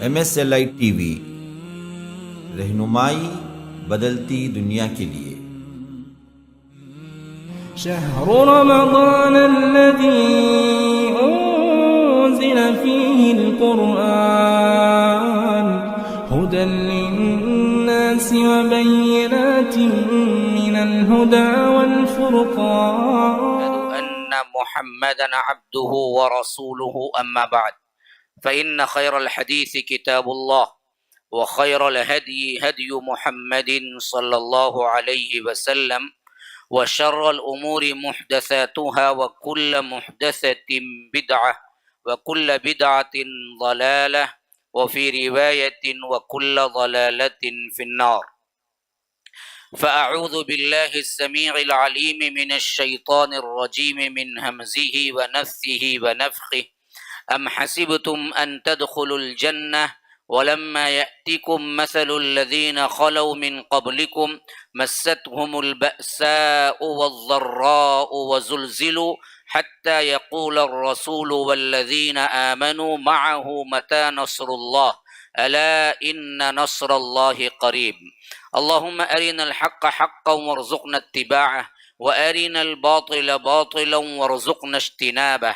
MSLI TV رہنمائی بدلتی دنیا کے لیے۔ شهر رمضان الذي أنزل فيه القرآن هدى للناس وبينات من الهدى والفرقان أن محمدا عبده ورسوله أما بعد فإن خير الحديث كتاب الله وخير الهدي هدي محمد صلى الله عليه وسلم وشر الأمور محدثاتها وكل محدثة بدعة وكل بدعة ضلالة وفي رواية وكل ضلالة في النار فأعوذ بالله السميع العليم من الشيطان الرجيم من همزه ونفثه ونفخه أم حسبتم أن تدخلوا الجنة ولما يأتكم مثل الذين خلوا من قبلكم مستهم البأساء والضراء وزلزلوا حتى يقول الرسول والذين آمنوا معه متى نصر الله ألا إن نصر الله قريب اللهم أرنا الحق حقا وارزقنا اتباعه وأرنا الباطل باطلا وارزقنا اجتنابه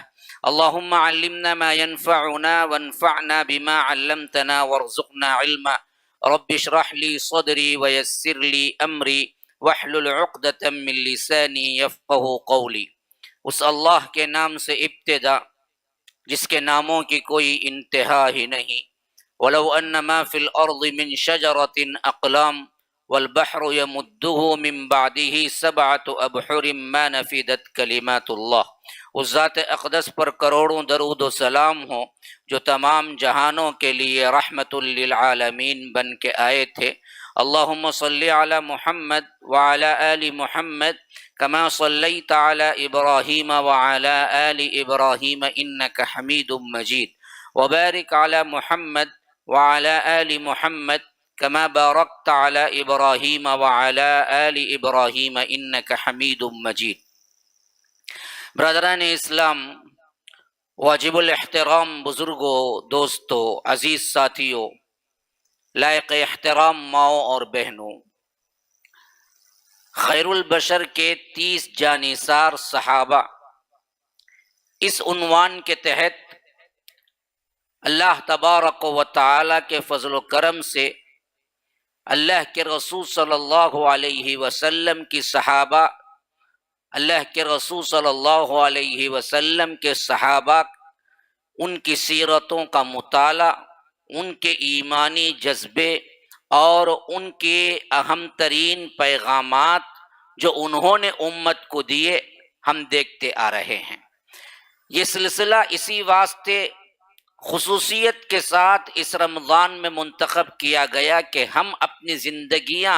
اللهم علمنا ما ينفعنا وانفعنا بما علمتنا وارزقنا علما رب اشرح لي صدري ويسر لي أمري واحلل عقدة من لساني يفقه قولي۔ اس اللہ کے نام سے ابتدا جس کے ناموں کی کوئی انتہا ہی نہیں۔ ولو ان ما فی الارض من شجرۃ اقلام والبحر يمده من بعده سبعة ابحر ما نفدت کلمات اللہ۔ اس ذات اقدس پر کروڑوں درود و سلام ہو جو تمام جہانوں کے لیے رحمت للعالمین بن کے آئے تھے۔ اللہم صلی علی محمد وعلی آل محمد کما صلیت علی ابراہیم وعلی آل ابراہیم انک حمید مجید وبارک علی محمد وعلی آل محمد کما بارکت علی ابراہیم وعلی آل ابراہیم انک حمید مجید۔ برادران اسلام، واجب الاحترام بزرگوں، دوستوں، عزیز ساتھیوں، لائق احترام ماؤں اور بہنوں، خیر البشر کے 30 جانثار صحابہ، اس عنوان کے تحت اللہ تبارک و تعالی کے فضل و کرم سے اللہ کے رسول صلی اللہ علیہ وسلم کی صحابہ، اللہ کے رسول صلی اللہ علیہ وسلم کے صحابہ، ان کی سیرتوں کا مطالعہ، ان کے ایمانی جذبے اور ان کے اہم ترین پیغامات جو انہوں نے امت کو دیے ہم دیکھتے آ رہے ہیں۔ یہ سلسلہ اسی واسطے خصوصیت کے ساتھ اس رمضان میں منتخب کیا گیا کہ ہم اپنی زندگیاں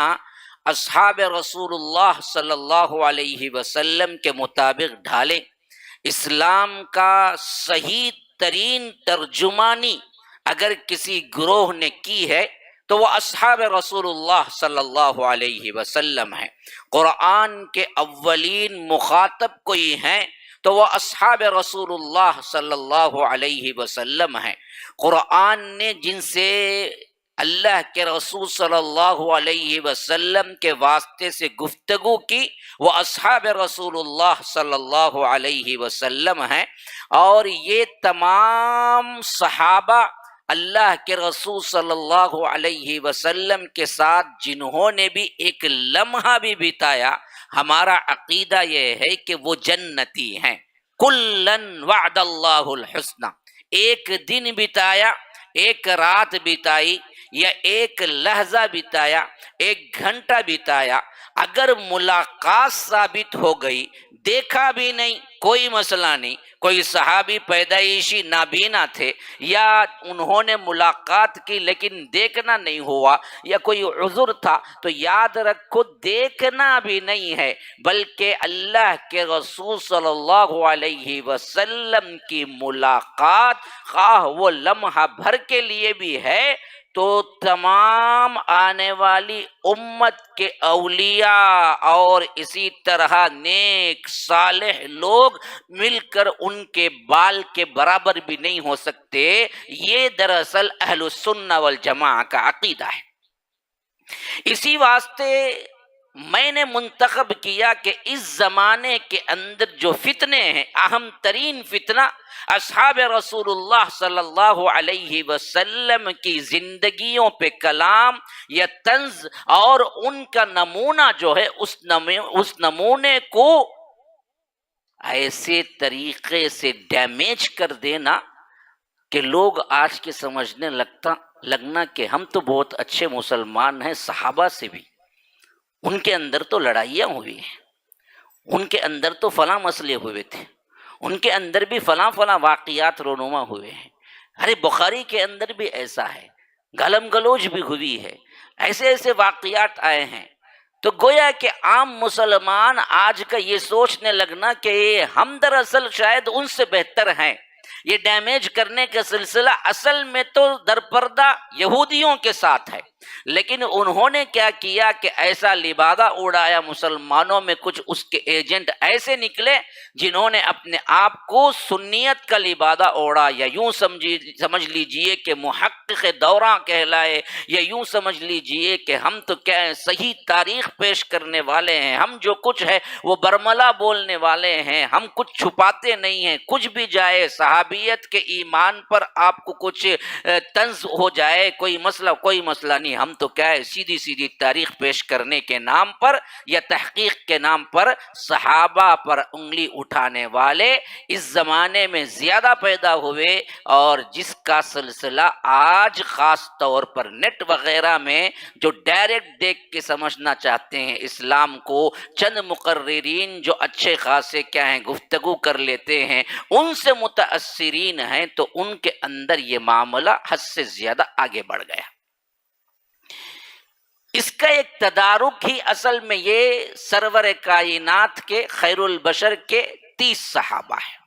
اصحاب رسول اللہ صلی اللہ علیہ وسلم کے مطابق ڈھالیں۔ اسلام کا صحیح ترین ترجمانی اگر کسی گروہ نے کی ہے تو وہ اصحاب رسول اللہ صلی اللہ علیہ وسلم ہیں۔ قرآن کے اولین مخاطب کوئی ہیں تو وہ اصحاب رسول اللہ صلی اللہ علیہ وسلم ہیں۔ قرآن نے جن سے اللہ کے رسول صلی اللہ علیہ وسلم کے واسطے سے گفتگو کی وہ اصحاب رسول اللہ صلی اللہ علیہ وسلم ہیں، اور یہ تمام صحابہ اللہ کے رسول صلی اللہ علیہ وسلم کے ساتھ جنہوں نے بھی ایک لمحہ بھی بتایا، ہمارا عقیدہ یہ ہے کہ وہ جنتی ہیں۔ کلن وعد اللہ الحسنى، ایک دن بتایا، ایک رات بتائی یا ایک لحظہ بتایا، ایک گھنٹہ بتایا، اگر ملاقات ثابت ہو گئی، دیکھا بھی نہیں کوئی مسئلہ نہیں، کوئی صحابی پیدائشی نابینا تھے یا انہوں نے ملاقات کی لیکن دیکھنا نہیں ہوا یا کوئی عذر تھا، تو یاد رکھو دیکھنا بھی نہیں ہے بلکہ اللہ کے رسول صلی اللہ علیہ وسلم کی ملاقات خواہ وہ لمحہ بھر کے لیے بھی ہے تو تمام آنے والی امت کے اولیاء اور اسی طرح نیک صالح لوگ مل کر ان کے بال کے برابر بھی نہیں ہو سکتے۔ یہ دراصل اہل السنہ والجماعہ کا عقیدہ ہے۔ اسی واسطے میں نے منتخب کیا کہ اس زمانے کے اندر جو فتنے ہیں، اہم ترین فتنہ اصحاب رسول اللہ صلی اللہ علیہ وسلم کی زندگیوں پہ کلام یا طنز اور ان کا نمونہ جو ہے اس نمونے کو ایسے طریقے سے ڈیمیج کر دینا کہ لوگ آج کے سمجھنے لگنا کہ ہم تو بہت اچھے مسلمان ہیں۔ صحابہ سے بھی ان کے اندر تو لڑائیاں ہوئی ہیں، ان کے اندر تو فلاں مسئلے ہوئے تھے، ان کے اندر بھی فلاں واقعات رونما ہوئے ہیں۔ ارے بخاری کے اندر بھی ایسا ہے، گالم گلوچ بھی ہوئی ہے، ایسے واقعات آئے ہیں۔ تو گویا کہ عام مسلمان آج کا یہ سوچنے لگنا کہ ہم دراصل شاید ان سے بہتر ہیں۔ یہ ڈیمیج کرنے کا سلسلہ اصل میں تو درپردہ یہودیوں کے ساتھ ہے، لیکن انہوں نے کیا کیا کہ ایسا لبادہ اڑایا مسلمانوں میں، کچھ اس کے ایجنٹ ایسے نکلے جنہوں نے اپنے آپ کو سنیت کا لبادہ اوڑا، یا یوں سمجھ لیجئے کہ محقق دوراں کہلائے، یا یوں سمجھ لیجئے کہ ہم تو کیا ہیں، صحیح تاریخ پیش کرنے والے ہیں، ہم جو کچھ ہے وہ برملا بولنے والے ہیں، ہم کچھ چھپاتے نہیں ہیں، کچھ بھی جائے صحابیت کے ایمان پر آپ کو کچھ طنز ہو جائے، کوئی مسئلہ نہیں، ہم تو کیا ہے سیدھی تاریخ پیش کرنے کے نام پر یا تحقیق کے نام پر صحابہ پر انگلی اٹھانے والے اس زمانے میں زیادہ پیدا ہوئے، اور جس کا سلسلہ آج خاص طور پر نیٹ وغیرہ میں جو ڈائریکٹ دیکھ کے سمجھنا چاہتے ہیں اسلام کو، چند مقررین جو اچھے خاصے کیا ہیں گفتگو کر لیتے ہیں، ان سے متاثرین ہیں، تو ان کے اندر یہ معاملہ حد سے زیادہ آگے بڑھ گیا۔ اس کا ایک تدارک ہی اصل میں یہ سرور کائنات کے خیر البشر کے 30 صحابہ ہے۔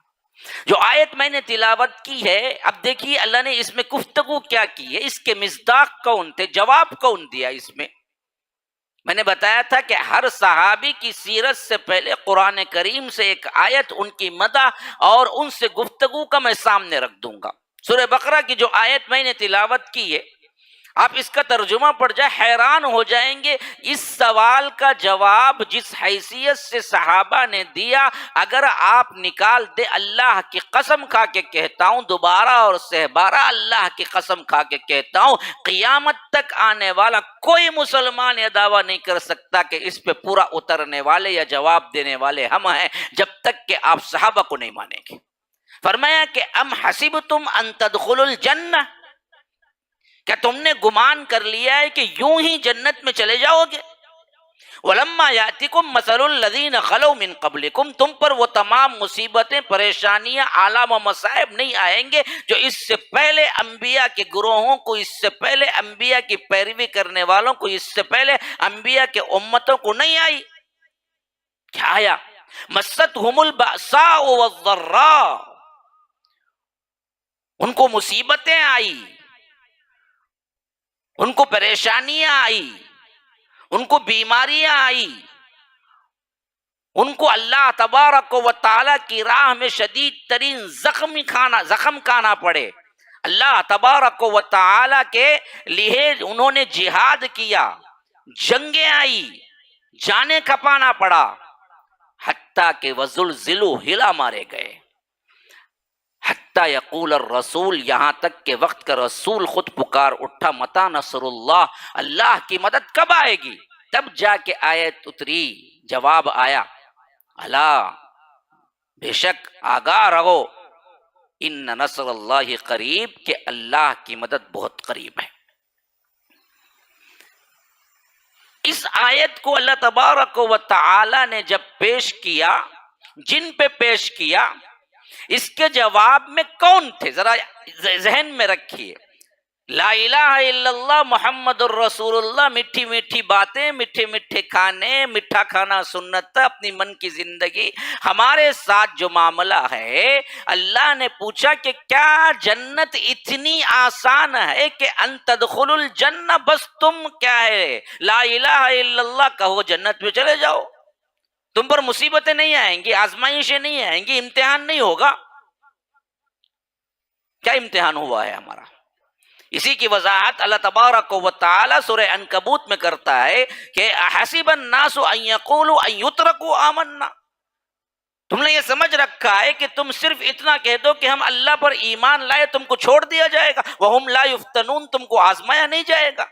جو آیت میں نے تلاوت کی ہے، اب دیکھیے اللہ نے اس میں گفتگو کیا کی ہے، اس کے مصداق کون تھے، جواب کون دیا اس میں نے بتایا تھا کہ ہر صحابی کی سیرت سے پہلے قرآن کریم سے ایک آیت ان کی مدح اور ان سے گفتگو کا میں سامنے رکھ دوں گا۔ سورہ بقرہ کی جو آیت میں نے تلاوت کی ہے، آپ اس کا ترجمہ پڑھ جائے حیران ہو جائیں گے۔ اس سوال کا جواب جس حیثیت سے صحابہ نے دیا، اگر آپ نکال دے، اللہ کی قسم کھا کے کہتا ہوں، دوبارہ اور سہبارہ اللہ کی قسم کھا کے کہتا ہوں، قیامت تک آنے والا کوئی مسلمان یہ دعویٰ نہیں کر سکتا کہ اس پہ پورا اترنے والے یا جواب دینے والے ہم ہیں، جب تک کہ آپ صحابہ کو نہیں مانیں گے۔ فرمایا کہ ام حسبتم ان تدخلوا الجنہ، کیا تم نے گمان کر لیا ہے کہ یوں ہی جنت میں چلے جاؤ گے؟ وَلَمَّا يَأْتِكُمْ مَثَلُ الَّذِينَ خَلَوْا مِن قَبْلِكُمْ، تم پر وہ تمام مصیبتیں، پریشانیاں، آلام و مصائب نہیں آئیں گے جو اس سے پہلے انبیاء کے گروہوں کو، اس سے پہلے انبیاء کی پیروی کرنے والوں کو، اس سے پہلے انبیاء کے امتوں کو نہیں آئی۔ کیا آیا؟ مَسَّتْهُمُ الْبَأْسَاءُ وَالضَّرَّاءُ، ان کو مصیبتیں آئی، ان کو پریشانیاں آئی، ان کو بیماریاں آئی، ان کو اللہ تبارک و تعالی کی راہ میں شدید ترین زخم کھانا پڑے، اللہ تبارک و تعالی کے لیے انہوں نے جہاد کیا، جنگیں آئی، جانیں کھپانا پڑا، حتیٰ کہ وزلزلوا، ہلا مارے گئے، حتیٰ یقول الرسول، یہاں تک کہ وقت کا رسول خود پکار اٹھا، متی نصر اللہ، اللہ کی مدد کب آئے گی؟ تب جا کے آیت اتری، جواب آیا، الا، بے شک آگاہ رہو، ان نصر اللہ قریب، کہ اللہ کی مدد بہت قریب ہے۔ اس آیت کو اللہ تبارک و تعالی نے جب پیش کیا، جن پہ پیش کیا، اس کے جواب میں کون تھے؟ ذرا ذہن میں رکھیے، لا الہ الا اللہ محمد الرسول اللہ، میٹھی میٹھی باتیں، میٹھے میٹھے کھانے، میٹھا کھانا سنت، اپنی من کی زندگی۔ ہمارے ساتھ جو معاملہ ہے، اللہ نے پوچھا کہ کیا جنت اتنی آسان ہے کہ ان تدخلوا الجنہ، بس تم کیا ہے لا الہ الا اللہ کہو جنت میں چلے جاؤ، تم پر مصیبتیں نہیں آئیں گی، آزمائشیں نہیں آئیں گی، امتحان نہیں ہوگا۔ کیا امتحان ہوا ہے ہمارا؟ اسی کی وضاحت اللہ تبارک و تعالی سورہ عنکبوت میں کرتا ہے کہ احسب الناس ان یقولوا ان یترکوا آمنا، تم نے یہ سمجھ رکھا ہے کہ تم صرف اتنا کہہ دو کہ ہم اللہ پر ایمان لائے، تم کو چھوڑ دیا جائے گا، وہم لا یفتنون، تم کو آزمایا نہیں جائے گا،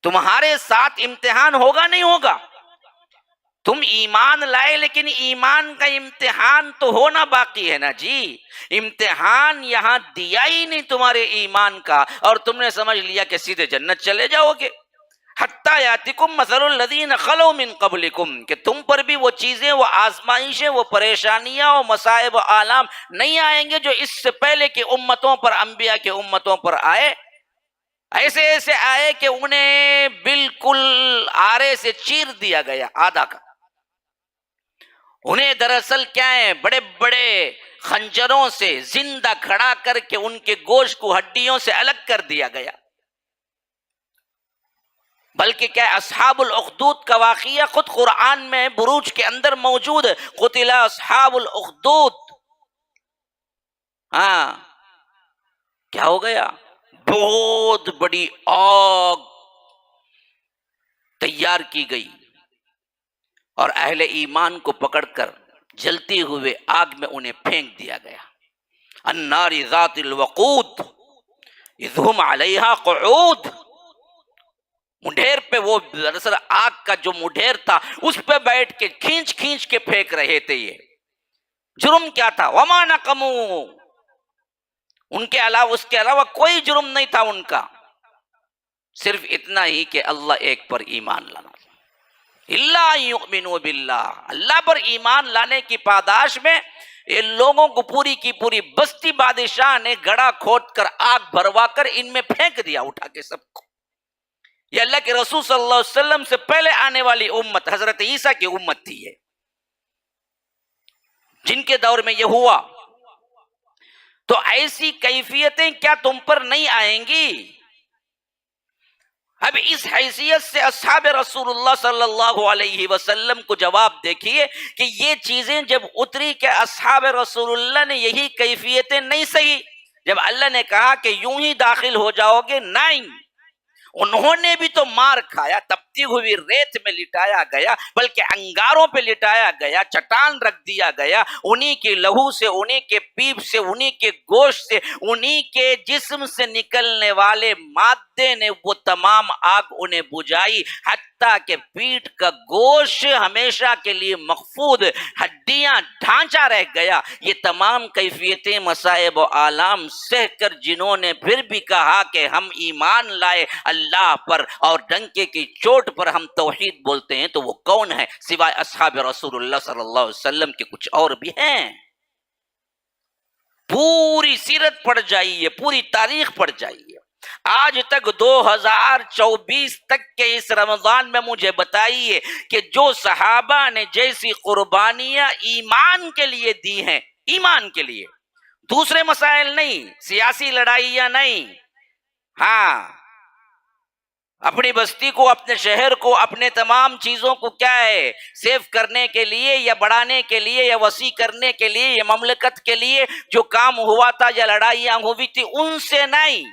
تمہارے ساتھ امتحان ہوگا نہیں ہوگا؟ تم ایمان لائے لیکن ایمان کا امتحان تو ہونا باقی ہے نا جی، امتحان یہاں دیا ہی نہیں تمہارے ایمان کا، اور تم نے سمجھ لیا کہ سیدھے جنت چلے جاؤ گے۔ حتیٰ یاتکم مثل الذین خلو من قبلکم، کہ تم پر بھی وہ چیزیں، وہ آزمائشیں، وہ پریشانیاں، وہ مصائب و آلام نہیں آئیں گے جو اس سے پہلے کی امتوں پر، انبیاء کی امتوں پر آئے۔ ایسے ایسے آئے کہ انہیں بالکل آرے سے چیر دیا گیا آدھا کا، انہیں دراصل کیا ہے بڑے بڑے خنجروں سے زندہ کھڑا کر کے ان کے گوشت کو ہڈیوں سے الگ کر دیا گیا۔ بلکہ کیا اصحاب الاخدود کا واقعہ خود قرآن میں بروج کے اندر موجود ہے، قتل اصحاب الاخدود۔ ہاں، کیا ہو گیا؟ بہت بڑی آگ تیار کی گئی اور اہل ایمان کو پکڑ کر جلتی ہوئے آگ میں انہیں پھینک دیا گیا۔ النار ذات الوقود اذ ہم علیہا قعود، مڈھیر پہ، وہ دراصل آگ کا جو مڈھیر تھا اس پہ بیٹھ کے کھینچ کھینچ کے پھینک رہے تھے۔ یہ جرم کیا تھا؟ وما نقموا، ان کے علاوہ، اس کے علاوہ کوئی جرم نہیں تھا ان کا، صرف اتنا ہی کہ اللہ ایک پر ایمان لانا، اللہ یؤمنوا باللہ، اللہ پر ایمان لانے کی پاداش میں ان لوگوں کو پوری کی پوری بستی بادشاہ نے گڑھا کھود کر آگ بھروا کر ان میں پھینک دیا اٹھا کے سب کو۔ یہ اللہ کے رسول صلی اللہ علیہ وسلم سے پہلے آنے والی امت حضرت عیسیٰ کی امت تھی، یہ جن کے دور میں یہ ہوا۔ تو ایسی کیفیتیں کیا تم پر نہیں آئیں گی؟ اب اس حیثیت سے اصحاب رسول اللہ صلی اللہ علیہ وسلم کو جواب دیکھیے کہ یہ چیزیں جب اتری کہ اصحاب رسول اللہ نے یہی کیفیتیں نہیں سہی، جب اللہ نے کہا کہ یوں ہی داخل ہو جاؤ گے، نہیں، انہوں نے بھی تو مار کھایا، تپتی ہوئی ریت میں لٹایا گیا، بلکہ انگاروں پہ لٹایا گیا، چٹان رکھ دیا گیا، انہی کے لہو سے، انہی کے پیپ سے، انہی کے گوشت سے، انہی کے جسم سے نکلنے والے مادے نے وہ تمام آگ انہیں بجھائی، حتیٰ کہ پیٹ کا گوشت ہمیشہ کے لیے مخفوض، ہڈیاں ڈھانچہ رہ گیا۔ یہ تمام کیفیتیں، مصائب و آلام سہ کر جنہوں نے پھر بھی کہا کہ ہم ایمان لائے اللہ پر اور ڈنکے کی چوٹ پر ہم توحید بولتے ہیں، تو وہ کون ہے سوائے اصحاب رسول اللہ صلی اللہ علیہ وسلم کے؟ کچھ اور بھی ہیں۔ پوری سیرت پڑھ جائیے، پوری تاریخ پڑھ جائیے، آج تک 2024 تک کے اس رمضان میں مجھے بتائیے کہ جو صحابہ نے جیسی قربانیاں ایمان کے لیے دی ہیں، ایمان کے لیے، دوسرے مسائل نہیں، سیاسی لڑائیاں نہیں، ہاں، اپنی بستی کو، اپنے شہر کو، اپنے تمام چیزوں کو کیا ہے سیف کرنے کے لیے یا بڑھانے کے لیے یا وسیع کرنے کے لیے یا مملکت کے لیے جو کام ہوا تھا یا لڑائیاں ہوئی تھی، ان سے نہیں،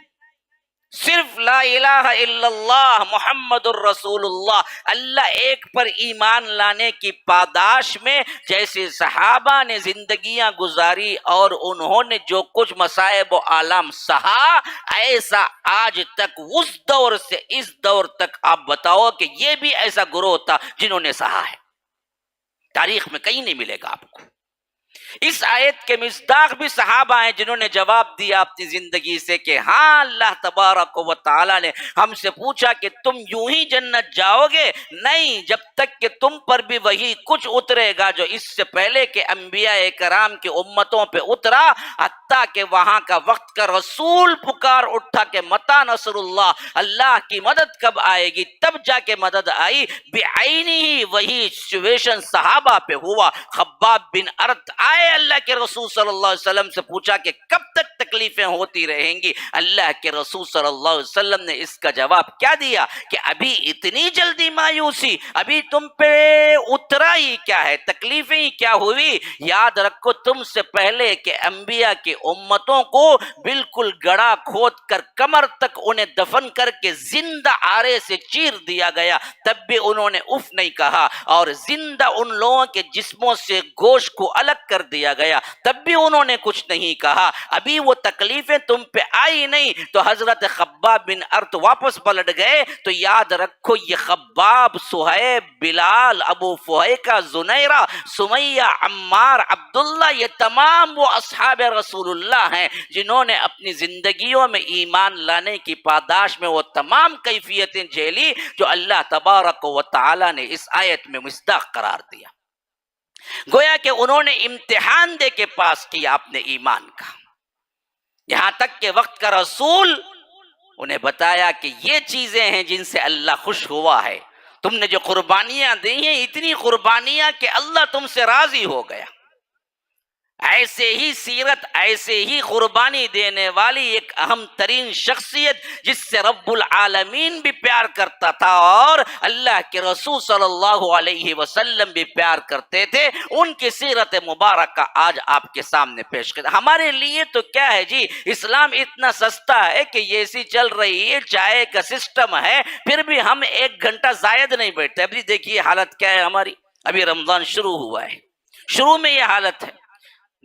صرف لا الہ الا اللہ محمد الرسول اللہ، اللہ ایک پر ایمان لانے کی پاداش میں جیسے صحابہ نے زندگیاں گزاری اور انہوں نے جو کچھ مصائب و آلام سہا، ایسا آج تک اس دور سے اس دور تک آپ بتاؤ کہ یہ بھی ایسا گروہ تھا جنہوں نے سہا ہے؟ تاریخ میں کہیں نہیں ملے گا آپ کو۔ اس آیت کے مصداق بھی صحابہ ہیں جنہوں نے جواب دیا اپنی زندگی سے کہ ہاں اللہ تبارک و تعالیٰ نے ہم سے پوچھا کہ تم یوں ہی جنت جاؤ گے؟ نہیں، جب تک کہ تم پر بھی وہی کچھ اترے گا جو اس سے پہلے کے انبیاء کرام کی امتوں پہ اترا، حتیٰ کہ وہاں کا وقت کا رسول پکار اٹھا کہ متی نصر اللہ، اللہ کی مدد کب آئے گی؟ تب جا کے مدد آئی، بعینی ہی وہی سچویشن صحابہ پہ ہوا۔ خباب بن ارت آئے، اللہ کے رسول صلی اللہ علیہ وسلم سے پوچھا کہ کب تک تکلیفیں ہوتی رہیں گی؟ اللہ کے رسول صلی اللہ علیہ وسلم نے اس کا جواب کیا دیا کہ ابھی اتنی جلدی مایوسی؟ ابھی تم پہ اترا ہی کیا ہے، تکلیفیں ہی کیا ہوئی؟ یاد رکھو تم سے پہلے کے انبیاء کی امتوں کو بالکل گڑھا کھود کر کمر تک انہیں دفن کر کے زندہ آرے سے چیر دیا گیا، تب بھی انہوں نے اف نہیں کہا، اور زندہ ان لوگوں کے جسموں سے گوشت کو الگ کر دیا گیا، تب بھی انہوں نے کچھ نہیں کہا۔ ابھی وہ تکلیفیں تم پہ آئی نہیں تو حضرت خباب بن ارت واپس پلٹ گئے۔ تو یاد رکھو یہ خباب، صہیب، بلال، ابو فہیکہ، زنیرہ، سمیہ، عمار، عبداللہ، یہ تمام وہ اصحاب رسول اللہ ہیں جنہوں نے اپنی زندگیوں میں ایمان لانے کی پاداش میں وہ تمام کیفیتیں جھیلی جو اللہ تبارک و تعالی نے اس آیت میں مصداق قرار دیا۔ گویا کہ انہوں نے امتحان دے کے پاس کیا اپنے ایمان کا، یہاں تک کہ وقت کا رسول انہیں بتایا کہ یہ چیزیں ہیں جن سے اللہ خوش ہوا ہے، تم نے جو قربانیاں دی ہیں اتنی قربانیاں کہ اللہ تم سے راضی ہو گیا۔ ایسے ہی سیرت، ایسے ہی قربانی دینے والی ایک اہم ترین شخصیت جس سے رب العالمین بھی پیار کرتا تھا اور اللہ کے رسول صلی اللہ علیہ وسلم بھی پیار کرتے تھے، ان کی سیرت مبارکہ آج آپ کے سامنے پیش کر۔ ہمارے لیے تو کیا ہے جی، اسلام اتنا سستا ہے کہ یہ سی چل رہی ہے، چائے کا سسٹم ہے، پھر بھی ہم 1 گھنٹہ زائد نہیں بیٹھتے۔ ابھی دیکھیے حالت کیا ہے ہماری، ابھی رمضان شروع ہوا ہے، شروع میں یہ حالت ہے۔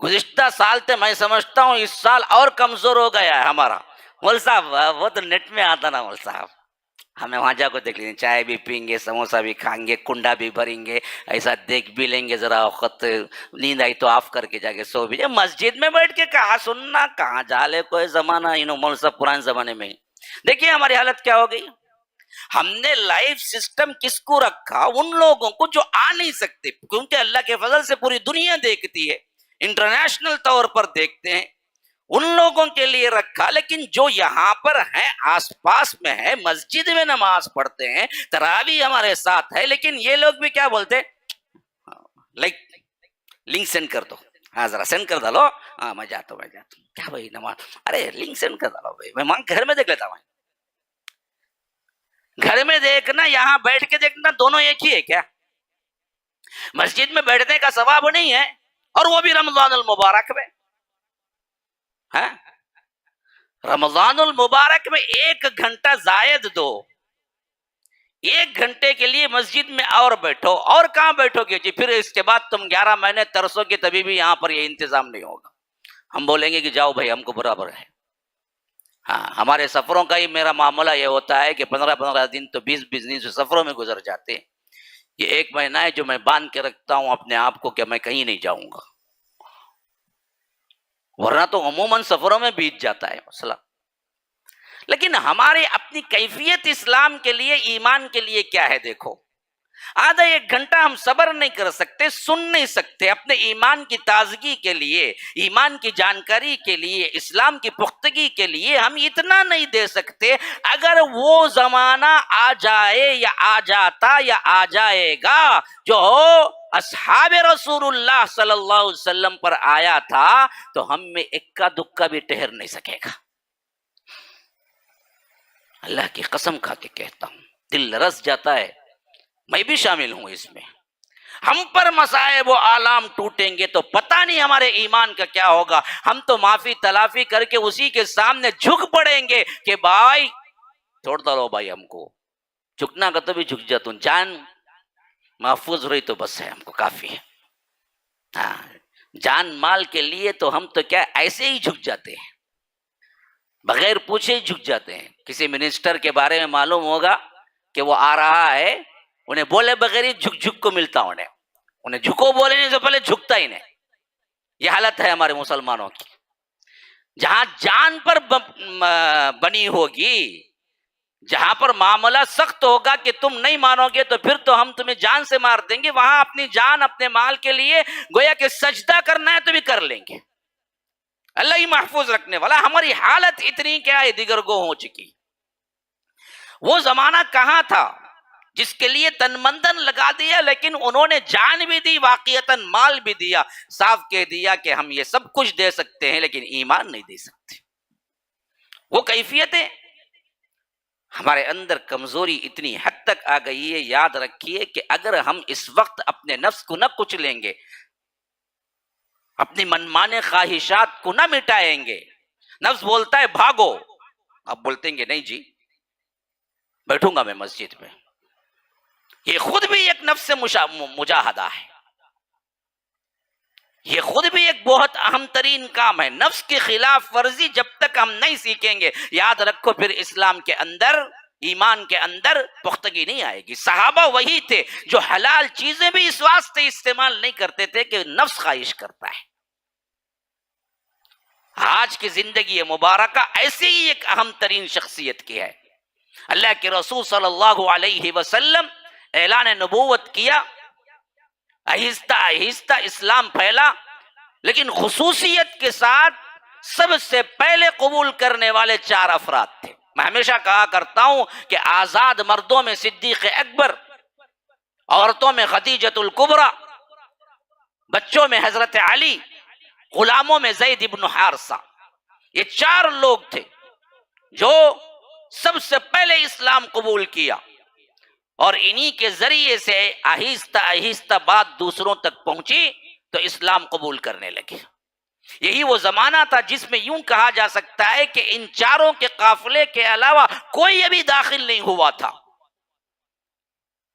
گزشتہ سال سے میں سمجھتا ہوں اس سال اور کمزور ہو گیا ہے ہمارا۔ مول صاحب وہ تو نیٹ میں آتا نا مول صاحب، ہمیں وہاں جا کو دیکھ لیں، چائے بھی پئیں گے، سموسہ بھی کھائیں گے، کنڈا بھی بھریں گے، ایسا دیکھ بھی لیں گے، ذرا وقت نیند آئی تو آف کر کے جا کے سو بھی جائے۔ مسجد میں بیٹھ کے کہاں سننا، کہاں جالے کوئی زمانہ، مول صاحب پرانے زمانے میں۔ دیکھیے ہماری حالت کیا ہو گئی، ہم نے لائف سسٹم کس کو رکھا؟ ان لوگوں کو جو آ نہیں سکتے، کیونکہ اللہ کے فضل سے پوری دنیا دیکھتی ہے، انٹرنیشنل طور پر دیکھتے ہیں، ان لوگوں کے لیے رکھا۔ لیکن جو یہاں پر ہیں، آس پاس میں ہے، مسجد میں نماز پڑھتے ہیں، تراویح ہمارے ساتھ ہے، لیکن یہ لوگ بھی کیا بولتے، لنک سینڈ کر دو، ہاں ذرا سینڈ کر ڈالو، ہاں میں جاتا ہوں کیا بھائی نماز، ارے لنک سینڈ کر ڈالو بھائی، میں گھر میں دیکھ لیتا ہوں۔ گھر میں دیکھنا، یہاں بیٹھ کے دیکھنا، دونوں ایک ہی ہے کیا؟ مسجد میں بیٹھنے کا ثواب نہیں ہے، اور وہ بھی رمضان المبارک میں۔ رمضان المبارک میں 1 گھنٹہ زائد دو، 1 گھنٹے کے لیے مسجد میں اور بیٹھو، اور کہاں بیٹھو گے جی؟ پھر اس کے بعد تم 11 مہینے ترسو گے، تبھی بھی یہاں پر یہ انتظام نہیں ہوگا۔ ہم بولیں گے کہ جاؤ بھائی، ہم کو برابر ہے۔ ہاں، ہمارے سفروں کا ہی میرا معاملہ یہ ہوتا ہے کہ 15 دن تو 20 دن سفروں میں گزر جاتے ہیں۔ یہ 1 مہینہ ہے جو میں باندھ کے رکھتا ہوں اپنے آپ کو کہ میں کہیں نہیں جاؤں گا، ورنہ تو عموماً سفروں میں بیت جاتا ہے مسئلہ۔ لیکن ہمارے اپنی کیفیت اسلام کے لیے، ایمان کے لیے کیا ہے؟ دیکھو، آدھا 1 گھنٹہ ہم صبر نہیں کر سکتے، سن نہیں سکتے، اپنے ایمان کی تازگی کے لیے، ایمان کی جانکاری کے لیے، اسلام کی پختگی کے لیے ہم اتنا نہیں دے سکتے۔ اگر وہ زمانہ آ جائے یا آ جاتا یا آ جائے گا جو اصحاب رسول اللہ صلی اللہ علیہ وسلم پر آیا تھا، تو ہم میں اکا دکا بھی ٹہر نہیں سکے گا۔ اللہ کی قسم کھا کے کہتا ہوں، دل رس جاتا ہے، میں بھی شامل ہوں اس میں۔ ہم پر مصائب و آلام ٹوٹیں گے تو پتہ نہیں ہمارے ایمان کا کیا ہوگا۔ ہم تو معافی تلافی کر کے اسی کے سامنے جھک پڑیں گے کہ بھائی چھوڑ دو بھائی، ہم کو جھکنا کا تو بھی جھک جاتا ہوں، جان محفوظ رہی تو بس ہے، ہم کو کافی ہے۔ ہاں، جان مال کے لیے تو ہم تو کیا ایسے ہی جھک جاتے ہیں، بغیر پوچھے ہی جھک جاتے ہیں۔ کسی منسٹر کے بارے میں معلوم ہوگا کہ وہ آ رہا ہے، انہیں بولے بغیر ہی جھک کو ملتا، انہیں جھکو بولنے سے پہلے جھکتا ہی نہیں۔ یہ حالت ہے ہمارے مسلمانوں کی. جہاں جان پر بنی ہوگی، جہاں پر معاملہ سخت ہوگا کہ تم نہیں مانو گے تو پھر تو ہم تمہیں جان سے مار دیں گے، وہاں اپنی جان اپنے مال کے لیے گویا کہ سجدہ کرنا ہے تو بھی کر لیں گے. اللہ ہی محفوظ رکھنے والا. ہماری حالت اتنی کیا ہے، دیگر گو ہو چکی. وہ زمانہ کہاں تھا جس کے لیے تن مندن لگا دیا، لیکن انہوں نے جان بھی دی، واقعتاً مال بھی دیا، صاف کہہ دیا کہ ہم یہ سب کچھ دے سکتے ہیں لیکن ایمان نہیں دے سکتے. وہ کیفیتیں ہمارے اندر کمزوری اتنی حد تک آ گئی ہے. یاد رکھیے کہ اگر ہم اس وقت اپنے نفس کو نہ کچلیں گے، اپنی منمانے خواہشات کو نہ مٹائیں گے، نفس بولتا ہے بھاگو، آپ بولتے گے نہیں جی بیٹھوں گا میں مسجد میں. یہ خود بھی ایک نفس مجاہدہ ہے، یہ خود بھی ایک بہت اہم ترین کام ہے. نفس کی خلاف ورزی جب تک ہم نہیں سیکھیں گے، یاد رکھو پھر اسلام کے اندر، ایمان کے اندر پختگی نہیں آئے گی. صحابہ وہی تھے جو حلال چیزیں بھی اس واسطے استعمال نہیں کرتے تھے کہ نفس خواہش کرتا ہے. آج کی زندگی مبارکہ ایسی ہی ایک اہم ترین شخصیت کی ہے. اللہ کے رسول صلی اللہ علیہ وسلم اعلان نبوت کیا، آہستہ آہستہ اسلام پھیلا، لیکن خصوصیت کے ساتھ سب سے پہلے قبول کرنے والے 4 افراد تھے. میں ہمیشہ کہا کرتا ہوں کہ آزاد مردوں میں صدیق اکبر، عورتوں میں خدیجۃ الکبریٰ، بچوں میں حضرت علی، غلاموں میں زید ابن حارثہ. یہ 4 لوگ تھے جو سب سے پہلے اسلام قبول کیا، اور انہی کے ذریعے سے آہستہ آہستہ بات دوسروں تک پہنچی تو اسلام قبول کرنے لگے. یہی وہ زمانہ تھا جس میں یوں کہا جا سکتا ہے کہ ان 4 کے قافلے کے علاوہ کوئی ابھی داخل نہیں ہوا تھا.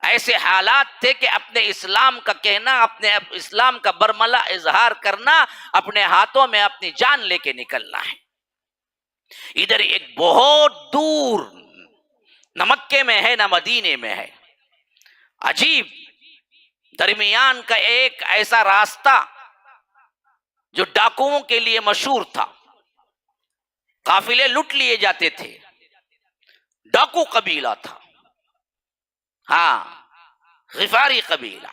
ایسے حالات تھے کہ اپنے اسلام کا کہنا، اپنے اسلام کا برملا اظہار کرنا، اپنے ہاتھوں میں اپنی جان لے کے نکلنا ہے. ادھر ایک بہت دور، نہ مکے میں ہے نہ مدینے میں ہے، عجیب درمیان کا ایک ایسا راستہ جو ڈاکوؤں کے لیے مشہور تھا. قافلے لوٹ لیے جاتے تھے. ڈاکو قبیلہ تھا، ہاں غفاری قبیلہ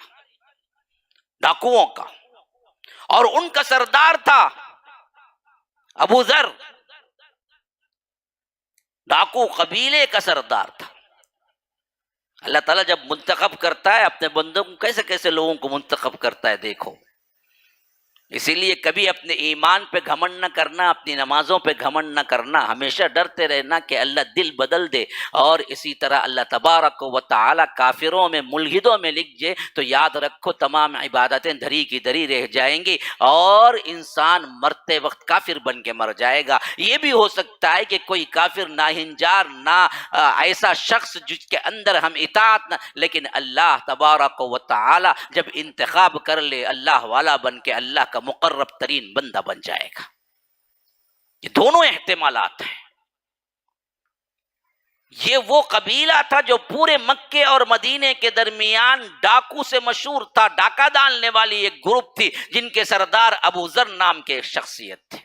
ڈاکوؤں کا، اور ان کا سردار تھا ابو ذر. ڈاکو قبیلے کا سردار تھا. اللہ تعالیٰ جب منتخب کرتا ہے اپنے بندوں کو، کیسے کیسے لوگوں کو منتخب کرتا ہے دیکھو. اسی لیے کبھی اپنے ایمان پہ گھمنڈ نہ کرنا، اپنی نمازوں پہ گھمنڈ نہ کرنا، ہمیشہ ڈرتے رہنا کہ اللہ دل بدل دے. اور اسی طرح اللہ تبارک و تعالی کافروں میں، ملحدوں میں لکھ جائے تو یاد رکھو تمام عبادتیں دھری کی دھری رہ جائیں گی، اور انسان مرتے وقت کافر بن کے مر جائے گا. یہ بھی ہو سکتا ہے کہ کوئی کافر ناہنجار، نہ ایسا شخص جس کے اندر ہم اطاعت نہ، لیکن اللہ تبارک و تعالی جب انتخاب کر لے اللہ والا بن کے اللہ کا مقرب ترین بندہ بن جائے گا. یہ دونوں احتمالات ہیں. یہ وہ قبیلہ تھا جو پورے مکے اور مدینے کے درمیان ڈاکو سے مشہور تھا. ڈاکہ ڈالنے والی ایک گروپ تھی جن کے سردار ابو ذر نام کے ایک شخصیت تھے.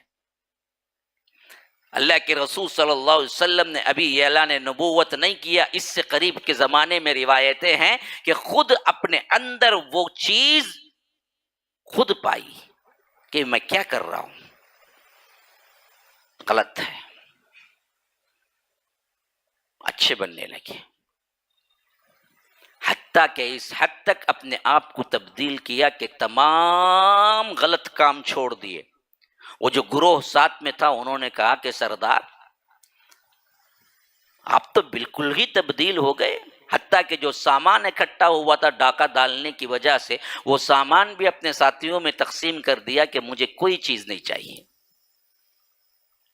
اللہ کے رسول صلی اللہ علیہ وسلم نے ابھی اعلان نبوت نہیں کیا، اس سے قریب کے زمانے میں روایتیں ہیں کہ خود اپنے اندر وہ چیز خود پائی کہ میں کیا کر رہا ہوں، غلط ہے. اچھے بننے لگے، حتیٰ کہ اس حد تک اپنے آپ کو تبدیل کیا کہ تمام غلط کام چھوڑ دیے. وہ جو گروہ ساتھ میں تھا انہوں نے کہا کہ سردار آپ تو بالکل ہی تبدیل ہو گئے، حتیٰ کہ جو سامان اکٹھا ہوا تھا ڈاکہ ڈالنے کی وجہ سے، وہ سامان بھی اپنے ساتھیوں میں تقسیم کر دیا کہ مجھے کوئی چیز نہیں چاہیے.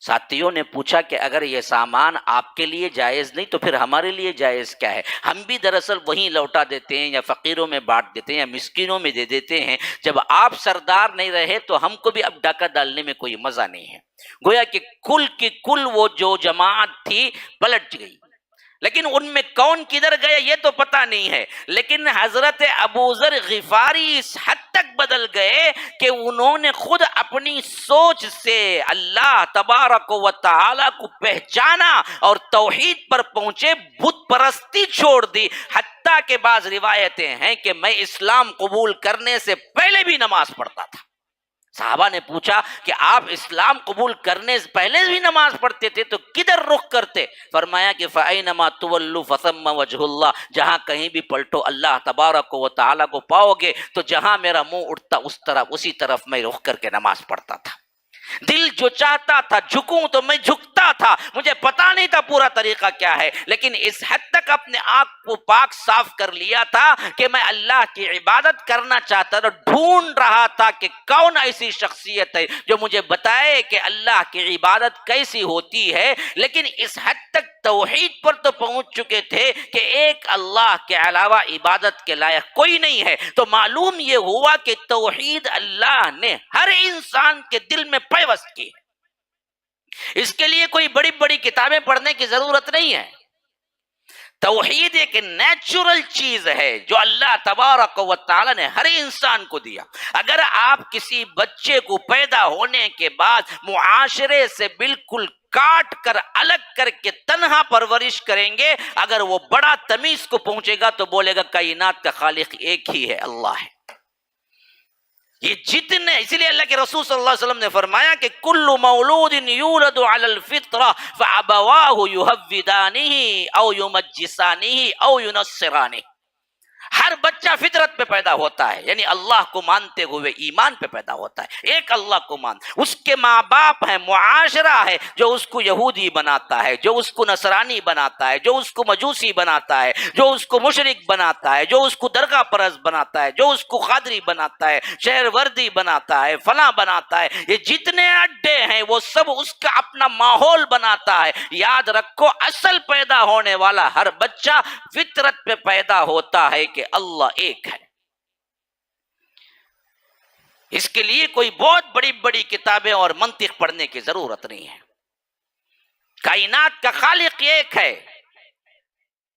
ساتھیوں نے پوچھا کہ اگر یہ سامان آپ کے لیے جائز نہیں تو پھر ہمارے لیے جائز کیا ہے؟ ہم بھی دراصل وہیں لوٹا دیتے ہیں، یا فقیروں میں بانٹ دیتے ہیں، یا مسکینوں میں دے دیتے ہیں. جب آپ سردار نہیں رہے تو ہم کو بھی اب ڈاکہ ڈالنے میں کوئی مزہ نہیں ہے. گویا کہ کل کی کل وہ جو جماعت تھی پلٹ گئی. لیکن ان میں کون کدھر گیا یہ تو پتہ نہیں ہے. لیکن حضرت ابوذر غفاری اس حد تک بدل گئے کہ انہوں نے خود اپنی سوچ سے اللہ تبارک و تعالی کو پہچانا اور توحید پر پہنچے، بت پرستی چھوڑ دی. حتیٰ کہ بعض روایتیں ہیں کہ میں اسلام قبول کرنے سے پہلے بھی نماز پڑھتا تھا. صحابہ نے پوچھا کہ آپ اسلام قبول کرنے سے پہلے بھی نماز پڑھتے تھے تو کدھر رخ کرتے؟ فرمایا کہ فَأَيْنَمَا تُوَلُّوا فَثَمَّ وَجْهُ اللَّهِ، جہاں کہیں بھی پلٹو اللہ تبارک و تعالیٰ کو پاؤ گے. تو جہاں میرا منہ اٹھتا اسی طرف میں رخ کر کے نماز پڑھتا تھا. دل جو چاہتا تھا جھکوں تو میں جھکتا تھا. مجھے پتا نہیں تھا پورا طریقہ کیا ہے، لیکن اس حد تک اپنے آپ کو پاک صاف کر لیا تھا کہ میں اللہ کی عبادت کرنا چاہتا تھا. ڈھونڈ رہا تھا کہ کون ایسی شخصیت ہے جو مجھے بتائے کہ اللہ کی عبادت کیسی ہوتی ہے. لیکن اس حد تک توحید پر تو پہنچ چکے تھے کہ ایک اللہ کے علاوہ عبادت کے لائق کوئی نہیں ہے. تو معلوم یہ ہوا کہ توحید اللہ نے ہر انسان کے دل میں پیوست کی. اس کے لیے کوئی بڑی بڑی کتابیں پڑھنے کی ضرورت نہیں ہے. توحید ایک نیچرل چیز ہے جو اللہ تبارک و تعالی نے ہر انسان کو دیا. اگر آپ کسی بچے کو پیدا ہونے کے بعد معاشرے سے بالکل کاٹ کر الگ کر کے تنہا پرورش کریں گے، اگر وہ بڑا تمیز کو پہنچے گا تو بولے گا کائنات کا خالق ایک ہی ہے، اللہ ہے. یہ جتنے، اسی لیے اللہ کے رسول صلی اللہ علیہ وسلم نے فرمایا کہ کل مولود یولد علی الفطرہ فابواہ یہودانہ او یمجسانہ او ینصرانہ. ہر بچہ فطرت پہ پیدا ہوتا ہے، یعنی اللہ کو مانتے ہوئے ایمان پہ پیدا ہوتا ہے. ایک اللہ کو مان، اس کے ماں باپ ہیں، معاشرہ ہے جو اس کو یہودی بناتا ہے، جو اس کو نصرانی بناتا ہے، جو اس کو مجوسی بناتا ہے، جو اس کو مشرک بناتا ہے، جو اس کو درگاہ پرست بناتا ہے، جو اس کو قادری بناتا ہے، شہر وردی بناتا ہے، فلاں بناتا ہے. یہ جتنے اڈے ہیں وہ سب اس کا اپنا ماحول بناتا ہے. یاد رکھو اصل پیدا ہونے والا ہر بچہ فطرت پہ پیدا ہوتا ہے کہ اللہ ایک ہے. اس کے لیے کوئی بہت بڑی بڑی کتابیں اور منطق پڑھنے کی ضرورت نہیں ہے. کائنات کا خالق ایک ہے،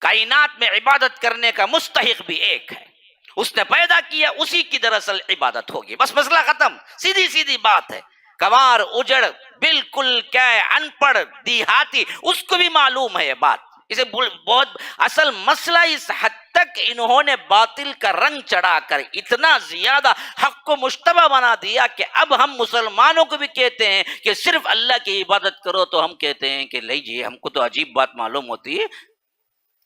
کائنات میں عبادت کرنے کا مستحق بھی ایک ہے. اس نے پیدا کیا، اسی کی دراصل عبادت ہوگی. بس مسئلہ ختم. سیدھی سیدھی بات ہے. گوار اجڑ بالکل کیا ہے، ان پڑھ دیہاتی، اس کو بھی معلوم ہے یہ بات. اسے بہت اصل مسئلہ اس حد تک انہوں نے باطل کا رنگ چڑھا کر اتنا زیادہ حق کو مشتبہ بنا دیا کہ اب ہم مسلمانوں کو بھی کہتے ہیں کہ صرف اللہ کی عبادت کرو تو ہم کہتے ہیں کہ لیجیے، ہم کو تو عجیب بات معلوم ہوتی ہے،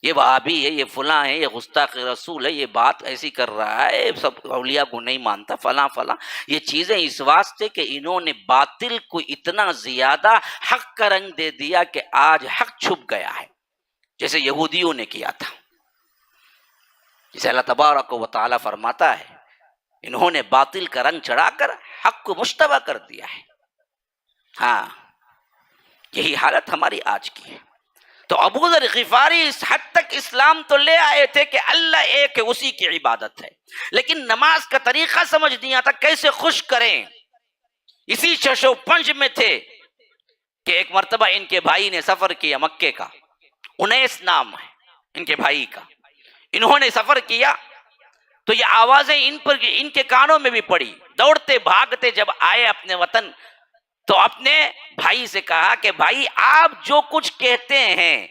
یہ وہابی ہے، یہ فلاں ہے، یہ گستاخ رسول ہے، یہ بات ایسی کر رہا ہے، سب اولیاء کو نہیں مانتا، فلاں فلاں. یہ چیزیں اس واسطے کہ انہوں نے باطل کو اتنا زیادہ حق کا رنگ دے دیا کہ آج حق چھپ گیا ہے، جیسے یہودیوں نے کیا تھا. جسے اللہ تبارک و تعالیٰ فرماتا ہے انہوں نے باطل کا رنگ چڑھا کر حق کو مشتبہ کر دیا ہے. ہاں، یہی حالت ہماری آج کی ہے. تو ابوذر غفاری اس حد تک اسلام تو لے آئے تھے کہ اللہ ایک ہے، اسی کی عبادت ہے، لیکن نماز کا طریقہ سمجھ نہیں آتا کیسے خوش کریں. اسی چشو پنج میں تھے کہ ایک مرتبہ ان کے بھائی نے سفر کیا مکے کا، انیس نام ہے ان کے بھائی کا. انہوں نے سفر کیا تو یہ آوازیں ان کے کانوں میں بھی پڑی. دوڑتے بھاگتے جب آئے اپنے وطن تو اپنے بھائی سے کہا کہ بھائی آپ جو کچھ کہتے ہیں،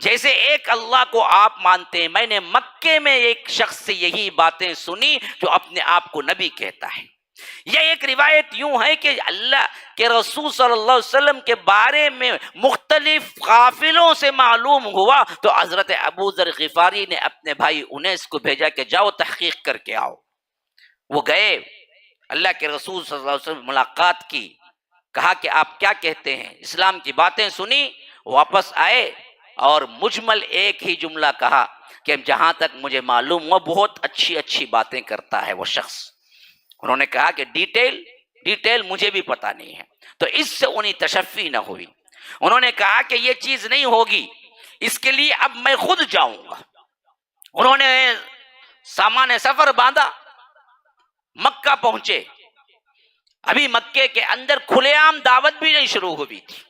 جیسے ایک اللہ کو آپ مانتے ہیں، میں نے مکے میں ایک شخص سے یہی باتیں سنی جو اپنے آپ کو نبی کہتا ہے. یہ ایک روایت یوں ہے کہ اللہ کے رسول صلی اللہ علیہ وسلم کے بارے میں مختلف قافلوں سے معلوم ہوا تو حضرت ابوذر غفاری نے اپنے بھائی انیس کو بھیجا کہ جاؤ تحقیق کر کے آؤ. وہ گئے، اللہ کے رسول صلی اللہ علیہ وسلم ملاقات کی، کہا کہ آپ کیا کہتے ہیں، اسلام کی باتیں سنی. واپس آئے اور مجمل ایک ہی جملہ کہا کہ جہاں تک مجھے معلوم ہوا بہت اچھی اچھی باتیں کرتا ہے وہ شخص. انہوں نے کہا کہ ڈیٹیل مجھے بھی پتا نہیں ہے. تو اس سے انہیں تشفی نہ ہوئی. انہوں نے کہا کہ یہ چیز نہیں ہوگی، اس کے لیے اب میں خود جاؤں گا. انہوں نے سامان سفر باندھا، مکہ پہنچے. ابھی مکے کے اندر کھلے عام دعوت بھی نہیں شروع ہوئی تھی.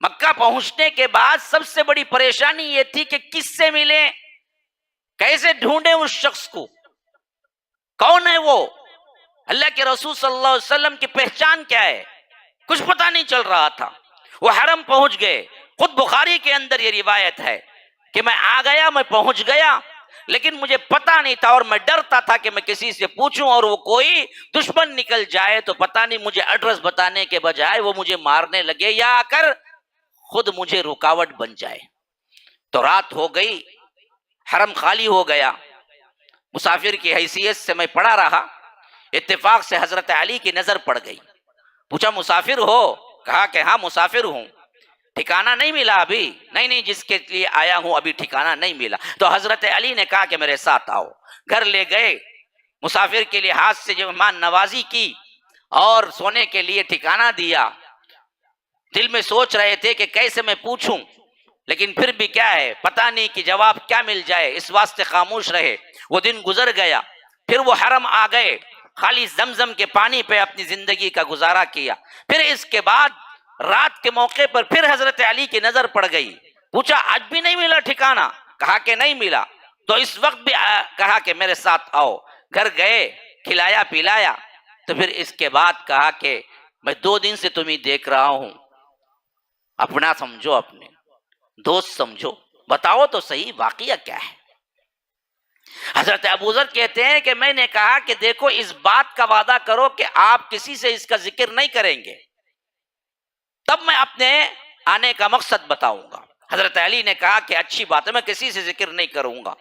مکہ پہنچنے کے بعد سب سے بڑی پریشانی یہ تھی کہ کس سے ملیں، کیسے ڈھونڈیں اس شخص کو، کون ہے وہ، اللہ کے رسول صلی اللہ علیہ وسلم کی پہچان کیا ہے، کچھ پتہ نہیں چل رہا تھا۔ وہ حرم پہنچ گئے، خود بخاری کے اندر یہ روایت ہے کہ میں آ گیا، میں پہنچ گیا، لیکن مجھے پتہ نہیں تھا اور میں ڈرتا تھا کہ میں کسی سے پوچھوں اور وہ کوئی دشمن نکل جائے تو پتہ نہیں مجھے ایڈریس بتانے کے بجائے وہ مجھے مارنے لگے یا آ کر خود مجھے رکاوٹ بن جائے۔ تو رات ہو گئی، حرم خالی ہو گیا، مسافر کی حیثیت سے میں پڑا رہا، اتفاق سے حضرت علی کی نظر پڑ گئی۔ پوچھا مسافر ہو؟ کہا کہ ہاں مسافر ہوں۔ ٹھکانہ نہیں ملا ابھی؟ نہیں جس کے لیے آیا ہوں ابھی ٹھکانہ نہیں ملا۔ تو حضرت علی نے کہا کہ میرے ساتھ آؤ۔ گھر لے گئے، مسافر کے لیے ہاتھ سے جو مہمان نوازی کی اور سونے کے لیے ٹھکانہ دیا۔ دل میں سوچ رہے تھے کہ کیسے میں پوچھوں، لیکن پھر بھی کیا ہے، پتہ نہیں کہ جواب کیا مل جائے، اس واسطے خاموش رہے۔ وہ دن گزر گیا، پھر وہ حرم آ گئے، خالی زمزم کے پانی پہ اپنی زندگی کا گزارا کیا۔ پھر اس کے بعد رات کے موقع پر پھر حضرت علی کی نظر پڑ گئی۔ پوچھا آج بھی نہیں ملا ٹھکانہ؟ کہا کہ نہیں ملا۔ تو اس وقت بھی کہا کہ میرے ساتھ آؤ۔ گھر گئے، کھلایا پلایا، تو پھر اس کے بعد کہا کہ میں 2 دن سے تمہیں دیکھ رہا ہوں، اپنا سمجھو، اپنے دوست سمجھو، بتاؤ تو صحیح واقعہ کیا ہے۔ حضرت ابوذر کہتے ہیں کہ میں نے کہا کہ دیکھو اس بات کا وعدہ کرو کہ آپ کسی سے اس کا ذکر نہیں کریں گے، تب میں اپنے آنے کا مقصد بتاؤں گا۔ حضرت علی نے کہا کہ اچھی بات ہے، میں کسی سے ذکر نہیں کروں گا۔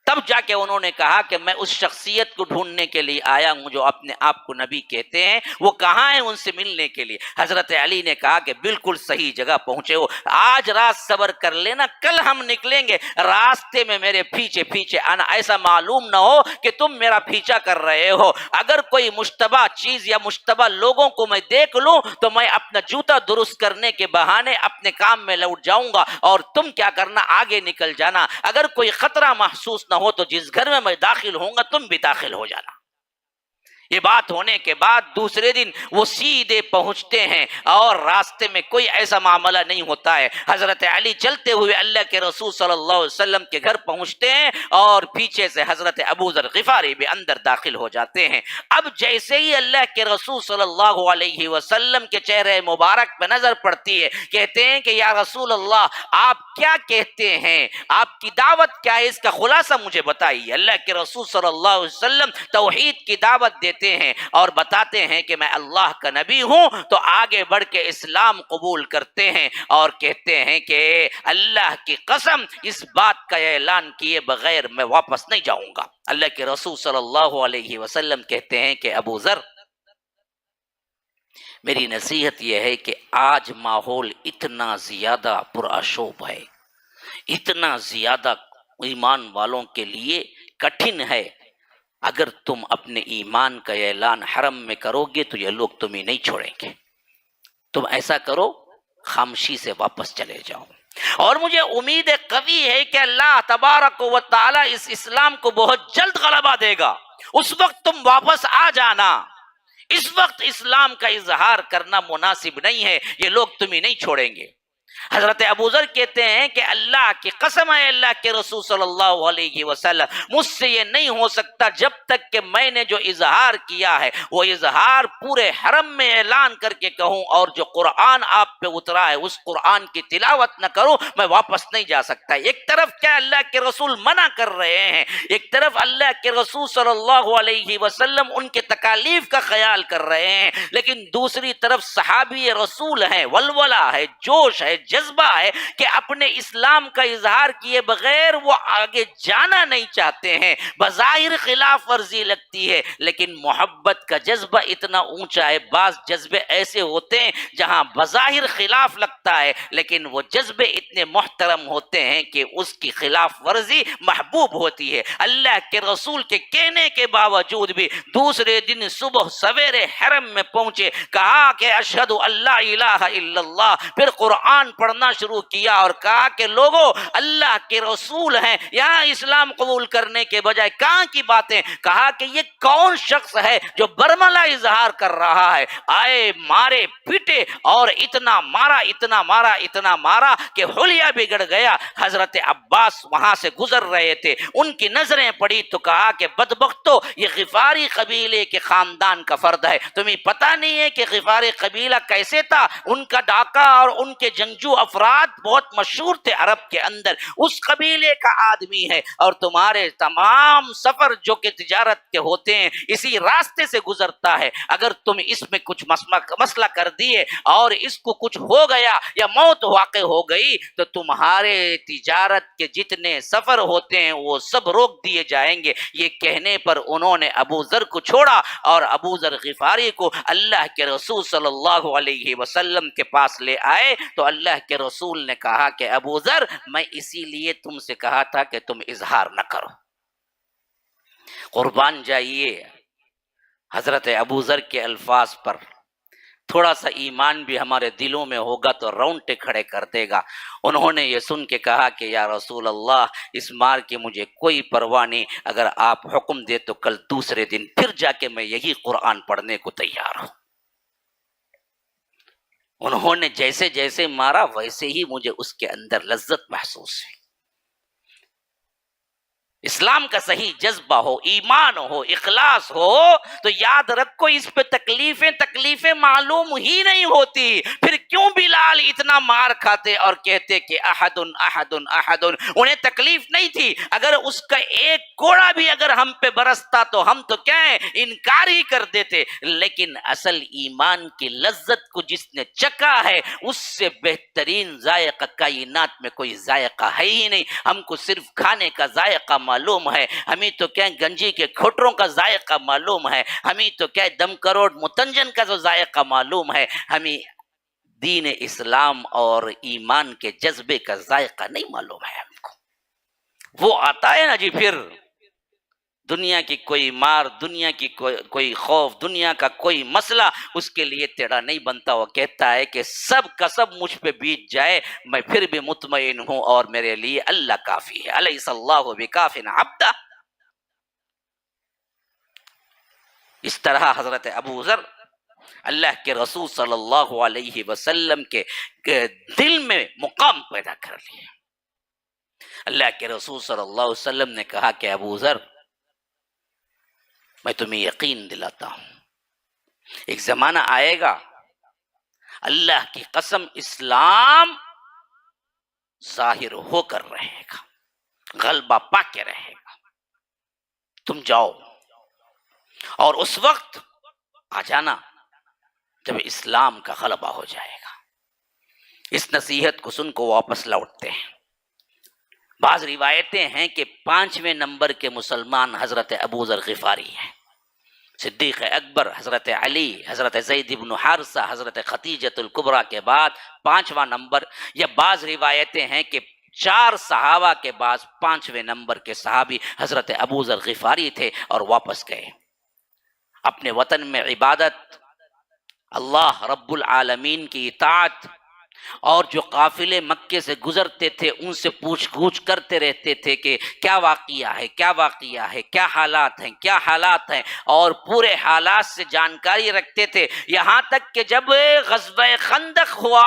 تب جا کے انہوں نے کہا کہ میں اس شخصیت کو ڈھونڈنے کے لیے آیا ہوں جو اپنے آپ کو نبی کہتے ہیں، وہ کہاں ہیں، ان سے ملنے کے لیے۔ حضرت علی نے کہا کہ بالکل صحیح جگہ پہنچے ہو، آج رات صبر کر لینا، کل ہم نکلیں گے، راستے میں میرے پیچھے پیچھے آنا، ایسا معلوم نہ ہو کہ تم میرا پیچھا کر رہے ہو۔ اگر کوئی مشتبہ چیز یا مشتبہ لوگوں کو میں دیکھ لوں تو میں اپنا جوتا درست کرنے کے بہانے اپنے کام میں لوٹ جاؤں گا، اور تم کیا کرنا، آگے نکل جانا۔ اگر کوئی خطرہ محسوس نہ ہو تو جس گھر میں میں داخل ہوں گا تم بھی داخل ہو جانا۔ یہ بات ہونے کے بعد دوسرے دن وہ سیدھے پہنچتے ہیں اور راستے میں کوئی ایسا معاملہ نہیں ہوتا ہے۔ حضرت علی چلتے ہوئے اللہ کے رسول صلی اللہ علیہ وسلم کے گھر پہنچتے ہیں اور پیچھے سے حضرت ابوذر غفاری بھی اندر داخل ہو جاتے ہیں۔ اب جیسے ہی اللہ کے رسول صلی اللہ علیہ وسلم کے چہرے مبارک پہ نظر پڑتی ہے، کہتے ہیں کہ یا رسول اللہ آپ کیا کہتے ہیں، آپ کی دعوت کیا ہے، اس کا خلاصہ مجھے بتائیے۔ اللہ کے رسول صلی اللہ علیہ وسلم توحید کی دعوت دیتے ہیں اور بتاتے ہیں کہ میں اللہ کا نبی ہوں، تو آگے بڑھ کے اسلام قبول کرتے ہیں اور کہتے ہیں کہ اللہ کی قسم اس بات کا اعلان کیے بغیر میں واپس نہیں جاؤں گا۔ اللہ کے رسول صلی اللہ علیہ وسلم کہتے ہیں کہ ابوذر میری نصیحت یہ ہے کہ آج ماحول اتنا زیادہ پرآشوب ہے، اتنا زیادہ ایمان والوں کے لیے کٹھن ہے، اگر تم اپنے ایمان کا اعلان حرم میں کرو گے تو یہ لوگ تمہیں نہیں چھوڑیں گے، تم ایسا کرو خاموشی سے واپس چلے جاؤ۔ اور مجھے امید قوی ہے کہ اللہ تبارک و تعالی اس اسلام کو بہت جلد غلبہ دے گا، اس وقت تم واپس آ جانا۔ اس وقت اسلام کا اظہار کرنا مناسب نہیں ہے، یہ لوگ تمہیں نہیں چھوڑیں گے۔ حضرت ابوذر کہتے ہیں کہ اللہ کی قسم ہے اللہ کے رسول صلی اللہ علیہ وسلم، مجھ سے یہ نہیں ہو سکتا جب تک کہ میں نے جو اظہار کیا ہے وہ اظہار پورے حرم میں اعلان کر کے کہوں، اور جو قرآن آپ پہ اترا ہے اس قرآن کی تلاوت نہ کروں، میں واپس نہیں جا سکتا۔ ایک طرف کیا اللہ کے رسول منع کر رہے ہیں، ایک طرف اللہ کے رسول صلی اللہ علیہ وسلم ان کے تکالیف کا خیال کر رہے ہیں، لیکن دوسری طرف صحابی رسول ہیں، ولولہ ہے، جوش ہے، جذبہ ہے کہ اپنے اسلام کا اظہار کیے بغیر وہ آگے جانا نہیں چاہتے ہیں۔ بظاہر خلاف ورزی لگتی ہے لیکن محبت کا جذبہ اتنا اونچا ہے۔ بعض جذبے ایسے ہوتے ہیں جہاں بظاہر خلاف لگتا ہے لیکن وہ جذبے اتنے محترم ہوتے ہیں کہ اس کی خلاف ورزی محبوب ہوتی ہے۔ اللہ کے رسول کے کہنے کے باوجود بھی دوسرے دن صبح سویرے حرم میں پہنچے، کہا کہ اشہد ان لا الہ الا اللہ، پھر قرآن پڑھنا شروع کیا اور کہا کہ لوگوں اللہ کے رسول ہیں، یہاں اسلام قبول کرنے کے بجائے کہاں کی باتیں. کہا کہ یہ کون شخص ہے جو برملا اظہار کر رہا ہے. آئے مارے پیٹے اور اتنا مارا اتنا مارا اتنا مارا کہ حلیہ بگڑ گیا. حضرت عباس وہاں سے گزر رہے تھے، ان کی نظریں پڑی تو کہا کہ بدبختو، یہ غفاری قبیلے کے خاندان کا فرد ہے. تمہیں پتہ نہیں ہے کہ غفاری قبیلہ کیسے تھا؟ ان کا ڈاکہ اور ان کے جنگجو افراد بہت مشہور تھے عرب کے اندر. اس قبیلے کا آدمی ہے اور تمہارے تمام سفر جو کہ تجارت کے ہوتے ہیں اسی راستے سے گزرتا ہے. اگر تم اس میں کچھ مسئلہ کر دیے اور اس کو کچھ ہو گیا یا موت واقع ہو گئی تو تمہارے تجارت کے جتنے سفر ہوتے ہیں وہ سب روک دیے جائیں گے. یہ کہنے پر انہوں نے ابو ذر کو چھوڑا اور ابو ذر غفاری کو اللہ کے رسول صلی اللہ علیہ وسلم کے پاس لے آئے. تو اللہ کے رسول نے کہا کہ ابو ذر، میں اسی لیے تم سے کہا تھا کہ تم اظہار نہ کرو. قربان جائیے حضرت ابو ذر کے الفاظ پر. تھوڑا سا ایمان بھی ہمارے دلوں میں ہوگا تو رونگٹے کھڑے کر دے گا. انہوں نے یہ سن کے کہا کہ یا رسول اللہ، اس مار کی مجھے کوئی پرواہ نہیں، اگر آپ حکم دے تو کل دوسرے دن پھر جا کے میں یہی قرآن پڑھنے کو تیار ہوں. انہوں نے جیسے جیسے مارا ویسے ہی مجھے اس کے اندر لذت محسوس ہوئی. اسلام کا صحیح جذبہ ہو، ایمان ہو، اخلاص ہو تو یاد رکھو اس پہ تکلیفیں معلوم ہی نہیں ہوتی. پھر کیوں بلال اتنا مار کھاتے اور کہتے کہ احد احد احد؟ انہیں تکلیف نہیں تھی. اگر اس کا ایک کوڑا بھی اگر ہم پہ برستا تو ہم تو کیا ہے، انکار ہی کر دیتے. لیکن اصل ایمان کی لذت کو جس نے چکھا ہے اس سے بہترین ذائقہ کائنات میں کوئی ذائقہ ہے ہی نہیں. ہم کو صرف کھانے کا ذائقہ معلوم ہے، ہمیں تو کیا گنجی کے کھوٹروں کا ذائقہ معلوم ہے، ہمیں تو کیا دم کروڑ متنجن کا جو ذائقہ معلوم ہے. ہمیں دین اسلام اور ایمان کے جذبے کا ذائقہ نہیں معلوم ہے. ہم کو وہ آتا ہے نا جی، پھر دنیا کی کوئی مار، دنیا کی کوئی خوف، دنیا کا کوئی مسئلہ اس کے لیے تیڑا نہیں بنتا. وہ کہتا ہے کہ سب کا سب مجھ پہ بیت جائے میں پھر بھی مطمئن ہوں اور میرے لیے اللہ کافی ہے. الیس اللہ بکاف عبدہ. اس طرح حضرت ابو ذر اللہ کے رسول صلی اللہ علیہ وسلم کے دل میں مقام پیدا کر لیا. اللہ کے رسول صلی اللہ علیہ وسلم نے کہا کہ ابو ذر، میں تمہیں یقین دلاتا ہوں ایک زمانہ آئے گا اللہ کی قسم اسلام ظاہر ہو کر رہے گا، غلبہ پا کے رہے گا. تم جاؤ اور اس وقت آ جانا جب اسلام کا غلبہ ہو جائے گا. اس نصیحت کو سن کو واپس لوٹتے ہیں. بعض روایتیں ہیں کہ 5ویں نمبر کے مسلمان حضرت ابو ذر غفاری ہیں. صدیق اکبر، حضرت علی، حضرت زید بن حارثہ، حضرت خدیجۃ الکبریٰ کے بعد 5واں نمبر. یا بعض روایتیں ہیں کہ 4 صحابہ کے بعد 5ویں نمبر کے صحابی حضرت ابو ذر غفاری تھے اور واپس گئے. اپنے وطن میں عبادت، اللہ رب العالمین کی اطاعت، اور جو قافلے مکے سے گزرتے تھے ان سے پوچھ گچھ کرتے رہتے تھے کہ کیا واقعہ ہے، کیا واقعہ ہے، کیا حالات ہیں، کیا حالات ہیں، اور پورے حالات سے جانکاری رکھتے تھے. یہاں تک کہ جب غزوہ خندق ہوا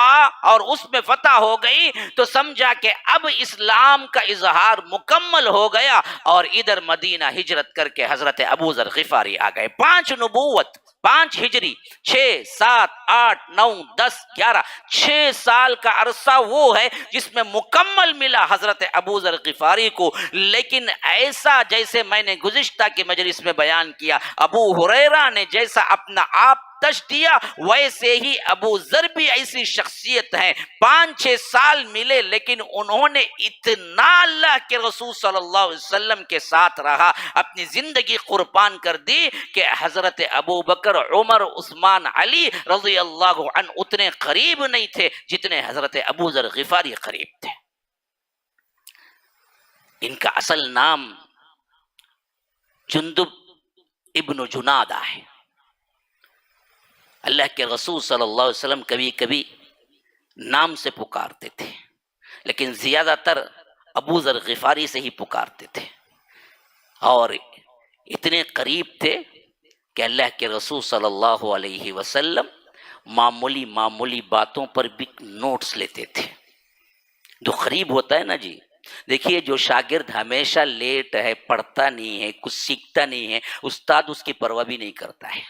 اور اس میں فتح ہو گئی تو سمجھا کہ اب اسلام کا اظہار مکمل ہو گیا اور ادھر مدینہ ہجرت کر کے حضرت ابو ذر غفاری آ گئے. 5 نبوت، 5 ہجری، 6 7 8 9 10 11 6 سال کا عرصہ وہ ہے جس میں مکمل ملا حضرت ابو ذر غفاری کو. لیکن ایسا جیسے میں نے گزشتہ کے مجلس میں بیان کیا، ابو ہریرہ نے جیسا اپنا آپ تش دیا ویسے ہی ابو ذر بھی ایسی شخصیت ہیں. 5-6 سال ملے لیکن انہوں نے اتنا اللہ کے رسول صلی اللہ علیہ وسلم کے ساتھ رہا، اپنی زندگی قربان کر دی کہ حضرت ابو بکر، عمر، عثمان، علی رضی اللہ عنہ اتنے قریب نہیں تھے جتنے حضرت ابو ذر غفاری قریب تھے. ان کا اصل نام جندب ابن جنادہ ہے. اللہ کے رسول صلی اللہ علیہ وسلم کبھی کبھی نام سے پکارتے تھے، لیکن زیادہ تر ابو ذر غفاری سے ہی پکارتے تھے، اور اتنے قریب تھے کہ اللہ کے رسول صلی اللہ علیہ وسلم معمولی معمولی باتوں پر بھی نوٹس لیتے تھے۔ جو قریب ہوتا ہے نا جی، دیکھیے جو شاگرد ہمیشہ لیٹ ہے، پڑھتا نہیں ہے، کچھ سیکھتا نہیں ہے، استاد اس کی پرواہ بھی نہیں کرتا ہے،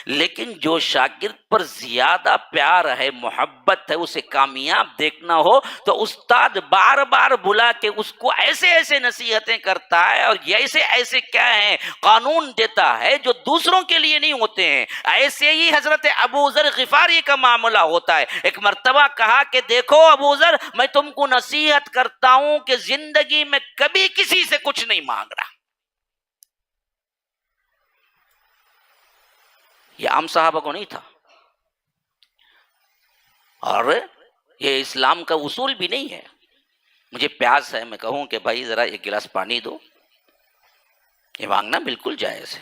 لیکن جو شاگرد پر زیادہ پیار ہے، محبت ہے، اسے کامیاب دیکھنا ہو تو استاد بار بار بلا کے اس کو ایسے ایسے نصیحتیں کرتا ہے اور ایسے ایسے کیا ہیں قانون دیتا ہے جو دوسروں کے لیے نہیں ہوتے ہیں۔ ایسے ہی حضرت ابو ذر غفاری کا معاملہ ہوتا ہے۔ ایک مرتبہ کہا کہ دیکھو ابو ذر، میں تم کو نصیحت کرتا ہوں کہ زندگی میں کبھی کسی سے کچھ نہیں مانگ رہا۔ یہ عام صحابہ کو نہیں تھا، اور یہ اسلام کا اصول بھی نہیں ہے۔ مجھے پیاس ہے، میں کہوں کہ بھائی ذرا ایک گلاس پانی دو، یہ مانگنا بالکل جائز ہے،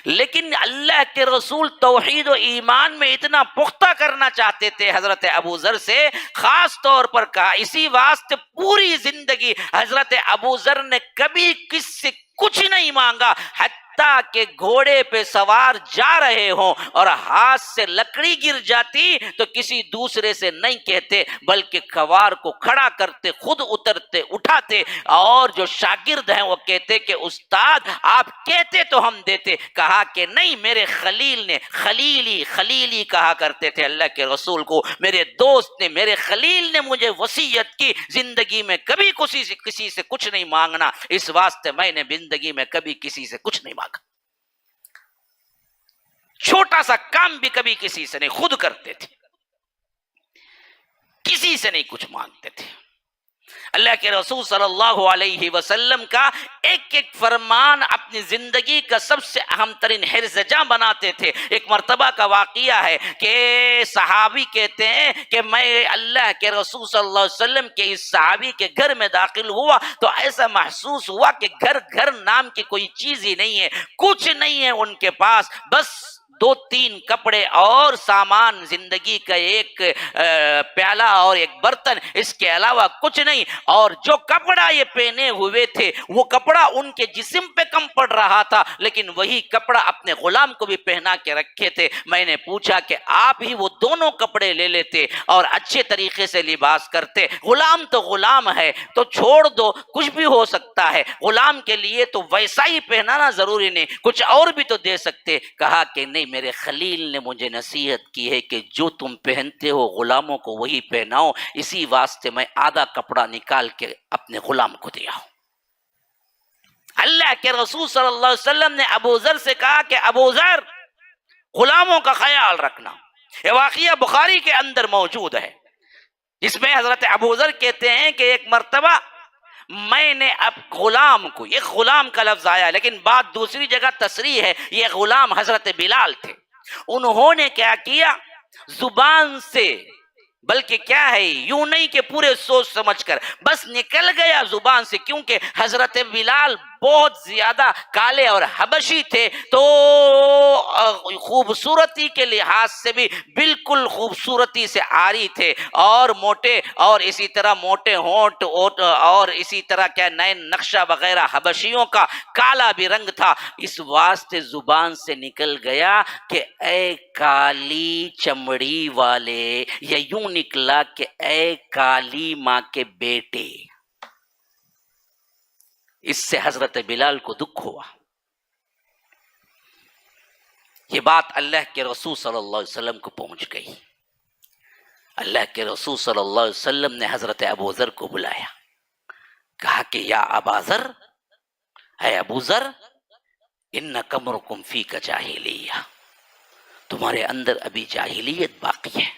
لیکن اللہ کے رسول توحید و ایمان میں اتنا پختہ کرنا چاہتے تھے حضرت ابو ذر سے، خاص طور پر کہا اسی واسطے پوری زندگی حضرت ابو ذر نے کبھی کس سے کچھ نہیں مانگا، حتیٰ کہ گھوڑے پہ سوار جا رہے ہوں اور ہاتھ سے لکڑی گر جاتی تو کسی دوسرے سے نہیں کہتے، بلکہ سوار کو کھڑا کرتے، خود اترتے اٹھاتے، اور جو شاگرد ہیں وہ کہتے کہ استاد آپ کہتے تو ہم دیتے۔ کہا کہ نہیں، میرے خلیل نے، خلیلی خلیلی کہا کرتے تھے اللہ کے رسول کو، میرے دوست نے، میرے خلیل نے مجھے وصیت کی زندگی میں کبھی کسی سے کچھ نہیں مانگنا، اس واسطے میں نے زندگی میں کبھی کسی سے کچھ نہیں مانگا۔ چھوٹا سا کام بھی کبھی کسی سے نہیں، خود کرتے تھے، کسی سے نہیں کچھ مانگتے تھے۔ اللہ کے رسول صلی اللہ علیہ وسلم کا ایک ایک فرمان اپنی زندگی کا سب سے اہم ترین حرز جاں بناتے تھے۔ ایک مرتبہ کا واقعہ ہے کہ صحابی کہتے ہیں کہ میں اللہ کے رسول صلی اللہ علیہ وسلم کے اس صحابی کے گھر میں داخل ہوا تو ایسا محسوس ہوا کہ گھر نام کی کوئی چیز ہی نہیں ہے، کچھ نہیں ہے ان کے پاس، بس 2-3 کپڑے اور سامان، زندگی کا ایک پیالہ اور ایک برتن، اس کے علاوہ کچھ نہیں۔ اور جو کپڑا یہ پہنے ہوئے تھے وہ کپڑا ان کے جسم پہ کم پڑ رہا تھا، لیکن وہی کپڑا اپنے غلام کو بھی پہنا کے رکھے تھے۔ میں نے پوچھا کہ آپ ہی وہ دونوں کپڑے لے لیتے اور اچھے طریقے سے لباس کرتے، غلام تو غلام ہے تو چھوڑ دو، کچھ بھی ہو سکتا ہے، غلام کے لیے تو ویسا ہی پہنانا ضروری نہیں، کچھ اور بھی تو دے سکتے۔ کہا کہ نہیں، میرے خلیل نے مجھے نصیحت کی ہے کہ جو تم پہنتے ہو غلاموں کو وہی پہناؤ، اسی واسطے میں آدھا کپڑا نکال کے اپنے غلام کو دیا ہوں۔ اللہ کے رسول صلی اللہ علیہ وسلم نے ابو ذر سے کہا کہ ابو ذر، غلاموں کا خیال رکھنا۔ یہ واقعہ بخاری کے اندر موجود ہے، جس میں حضرت ابو ذر کہتے ہیں کہ ایک مرتبہ میں نے اب غلام کو، یہ غلام کا لفظ آیا لیکن بات دوسری جگہ تصریح ہے، یہ غلام حضرت بلال تھے، انہوں نے کیا کیا، زبان سے، بلکہ کیا ہے یوں نہیں کہ پورے سوچ سمجھ کر، بس نکل گیا زبان سے، کیونکہ حضرت بلال بہت زیادہ کالے اور حبشی تھے تو خوبصورتی کے لحاظ سے بھی بالکل خوبصورتی سے عاری تھے، اور موٹے، اور اسی طرح موٹے ہونٹ اور اسی طرح کیا نئے نقشہ وغیرہ حبشیوں کا کالا بھی رنگ تھا، اس واسطے زبان سے نکل گیا کہ اے کالی چمڑی والے، یا یوں نکلا کہ اے کالی ماں کے بیٹے۔ اس سے حضرت بلال کو دکھ ہوا۔ یہ بات اللہ کے رسول صلی اللہ علیہ وسلم کو پہنچ گئی۔ اللہ کے رسول صلی اللہ علیہ وسلم نے حضرت ابو ذر کو بلایا، کہا کہ یا ابا ذر، اے ابو ذر، انک امرؤ فیک جاہلیہ، تمہارے اندر ابھی جاہلیت باقی ہے،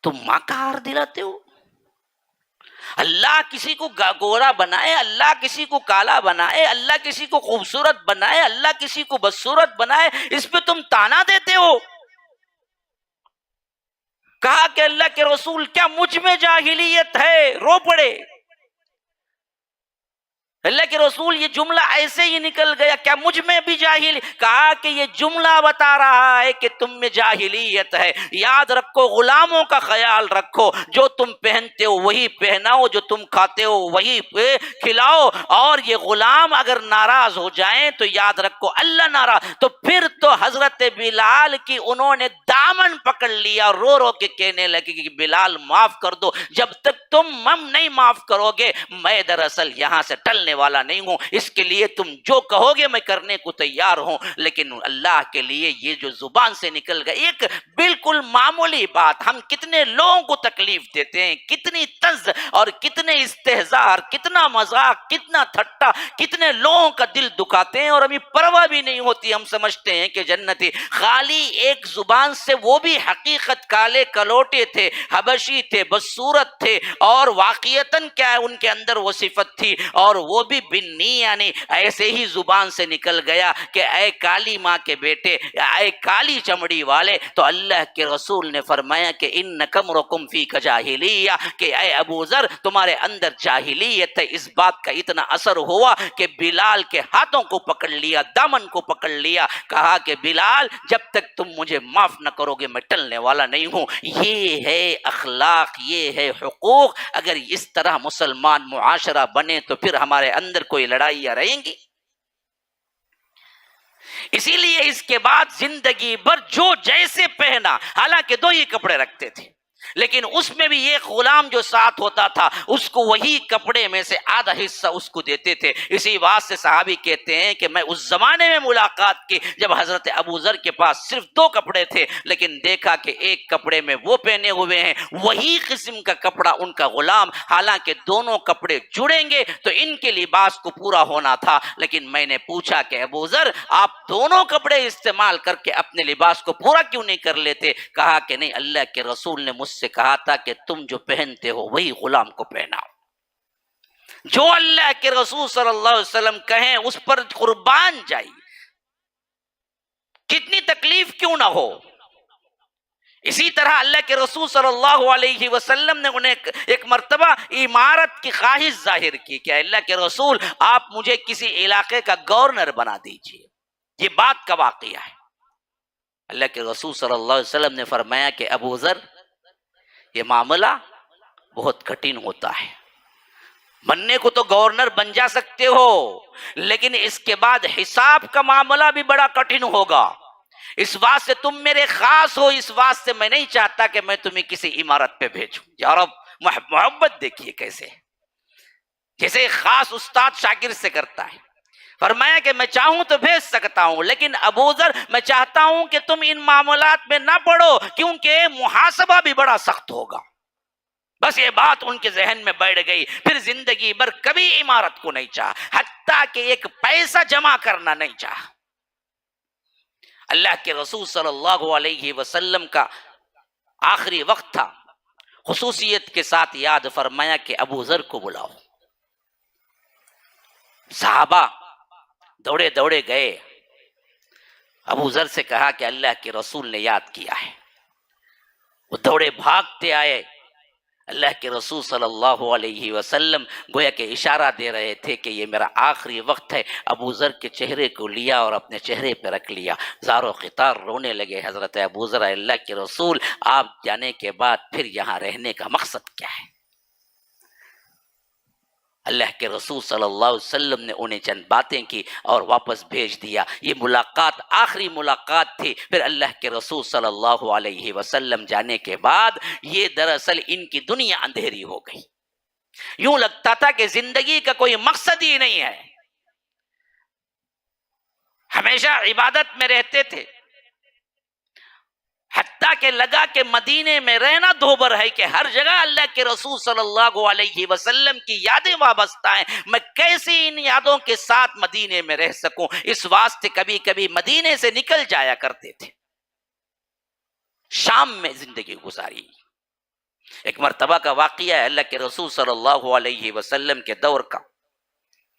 تم ماں کا ہار دلاتے ہو؟ اللہ کسی کو گورا بنائے، اللہ کسی کو کالا بنائے، اللہ کسی کو خوبصورت بنائے، اللہ کسی کو بدصورت بنائے، اس پہ تم تانا دیتے ہو؟ کہا کہ اللہ کے رسول کیا مجھ میں جاہلیت ہے؟ رو پڑے۔ اللہ کے رسول یہ جملہ ایسے ہی نکل گیا، کیا مجھ میں بھی جاہلی؟ کہا کہ یہ جملہ بتا رہا ہے کہ تم میں جاہلیت ہے، یاد رکھو، غلاموں کا خیال رکھو، جو تم پہنتے ہو وہی پہناؤ، جو تم کھاتے ہو وہی کھلاؤ، اور یہ غلام اگر ناراض ہو جائیں تو یاد رکھو اللہ ناراض۔ تو پھر تو حضرت بلال کی انہوں نے دامن پکڑ لیا، رو رو کے کہنے لگے کہ بلال معاف کر دو، جب تک تم ہم نہیں معاف کرو گے میں دراصل یہاں سے ٹلنے والا نہیں ہوں، اس کے لیے تم جو کہو گے میں کرنے کو تیار ہوں، لیکن اللہ کے لیے یہ جو زبان سے نکل گئے ایک بالکل معمولی بات، ہم کتنے لوگوں کو تکلیف دیتے ہیں، کتنی طنز اور کتنے استہزاء، کتنا مذاق، کتنا ٹھٹا، کتنے لوگوں کا دل دکھاتے ہیں، اور ہمیں پرواہ بھی نہیں ہوتی، ہم سمجھتے ہیں کہ جنتی خالی ایک زبان سے، وہ بھی حقیقت کالے کلوٹے تھے، حبشی تھے، بدصورت تھے، اور واقعتاً کیا ہے ان کے اندر وہ صفت تھی، اور وہ بھی بنی یعنی ایسے ہی زبان سے نکل گیا کہ اے کالی ماں کے بیٹے، اے کالی چمڑی والے۔ تو اللہ کے رسول نے فرمایا کہ انکم رکم فی جاہلیہ، کہ اے ابو ذر تمہارے اندر جاہلیت ہے۔ اس بات کا اتنا اثر ہوا کہ بلال کے ہاتھوں کو پکڑ لیا، دامن کو پکڑ لیا، کہا کہ بلال جب تک تم مجھے معاف نہ کرو گے میں ٹلنے والا نہیں ہوں۔ یہ ہے اخلاق، یہ ہے حقوق۔ اگر اس طرح مسلمان معاشرہ بنے تو پھر ہمارے اندر کوئی لڑائیاں رہیں گی؟ اسی لیے اس کے بعد زندگی بھر جو جیسے پہنا، حالانکہ دو ہی کپڑے رکھتے تھے، لیکن اس میں بھی ایک غلام جو ساتھ ہوتا تھا اس کو وہی کپڑے میں سے آدھا حصہ اس کو دیتے تھے۔ اسی بات سے صحابی کہتے ہیں کہ میں اس زمانے میں ملاقات کی جب حضرت ابو ذر کے پاس صرف دو کپڑے تھے، لیکن دیکھا کہ ایک کپڑے میں وہ پہنے ہوئے ہیں وہی قسم کا کپڑا ان کا غلام، حالانکہ دونوں کپڑے جڑیں گے تو ان کے لباس کو پورا ہونا تھا، لیکن میں نے پوچھا کہ ابو ذر آپ دونوں کپڑے استعمال کر کے اپنے لباس کو پورا کیوں نہیں کر لیتے؟ کہا کہ نہیں، اللہ کے رسول نے مجھ سے کہا تھا کہ تم جو پہنتے ہو وہی غلام کو پہناؤ، جو اللہ کے رسول صلی اللہ علیہ وسلم کہیں اس پر قربان جائیے، کتنی تکلیف کیوں نہ ہو۔ اسی طرح اللہ کے رسول صلی اللہ علیہ وسلم نے انہیں ایک مرتبہ امارت کی خواہش ظاہر کی کہ اللہ کے رسول آپ مجھے کسی علاقے کا گورنر بنا دیجئے، یہ بات کا واقعہ ہے۔ اللہ کے رسول صلی اللہ علیہ وسلم نے فرمایا کہ ابو ذر یہ معاملہ بہت کٹھن ہوتا ہے، بننے کو تو گورنر بن جا سکتے ہو لیکن اس کے بعد حساب کا معاملہ بھی بڑا کٹھن ہوگا، اس بات سے تم میرے خاص ہو، اس بات سے میں نہیں چاہتا کہ میں تمہیں کسی عمارت پہ بھیجوں۔ یا رب محبت دیکھیے کیسے، جیسے خاص استاد شاگرد سے کرتا ہے۔ فرمایا کہ میں چاہوں تو بھیج سکتا ہوں، لیکن ابو ذر میں چاہتا ہوں کہ تم ان معاملات میں نہ پڑو کیونکہ محاسبہ بھی بڑا سخت ہوگا۔ بس یہ بات ان کے ذہن میں بیٹھ گئی، پھر زندگی بھر کبھی عمارت کو نہیں چاہا، حتیٰ کہ ایک پیسہ جمع کرنا نہیں چاہا۔ اللہ کے رسول صلی اللہ علیہ وسلم کا آخری وقت تھا، خصوصیت کے ساتھ یاد فرمایا کہ ابو ذر کو بلاؤ۔ صحابہ دوڑے دوڑے گئے، ابو ذر سے کہا کہ اللہ کے رسول نے یاد کیا ہے۔ وہ دوڑے بھاگتے آئے، اللہ کے رسول صلی اللہ علیہ وسلم گویا کہ اشارہ دے رہے تھے کہ یہ میرا آخری وقت ہے۔ ابو ذر کے چہرے کو لیا اور اپنے چہرے پہ رکھ لیا، زار و قطار رونے لگے۔ حضرت ابو ذر، اللہ کے رسول آپ جانے کے بعد پھر یہاں رہنے کا مقصد کیا ہے؟ اللہ کے رسول صلی اللہ علیہ وسلم نے انہیں چند باتیں کی اور واپس بھیج دیا۔ یہ ملاقات آخری ملاقات تھی۔ پھر اللہ کے رسول صلی اللہ علیہ وسلم جانے کے بعد یہ دراصل ان کی دنیا اندھیری ہو گئی، یوں لگتا تھا کہ زندگی کا کوئی مقصد ہی نہیں ہے۔ ہمیشہ عبادت میں رہتے تھے، حتیٰ کہ لگا کہ مدینے میں رہنا دوبر ہے کہ ہر جگہ اللہ کے رسول صلی اللہ علیہ وسلم کی یادیں وابستہ ہیں، میں کیسے ان یادوں کے ساتھ مدینے میں رہ سکوں؟ اس واسطے کبھی کبھی مدینے سے نکل جایا کرتے تھے، شام میں زندگی گزاری۔ ایک مرتبہ کا واقعہ ہے، اللہ کے رسول صلی اللہ علیہ وسلم کے دور کا،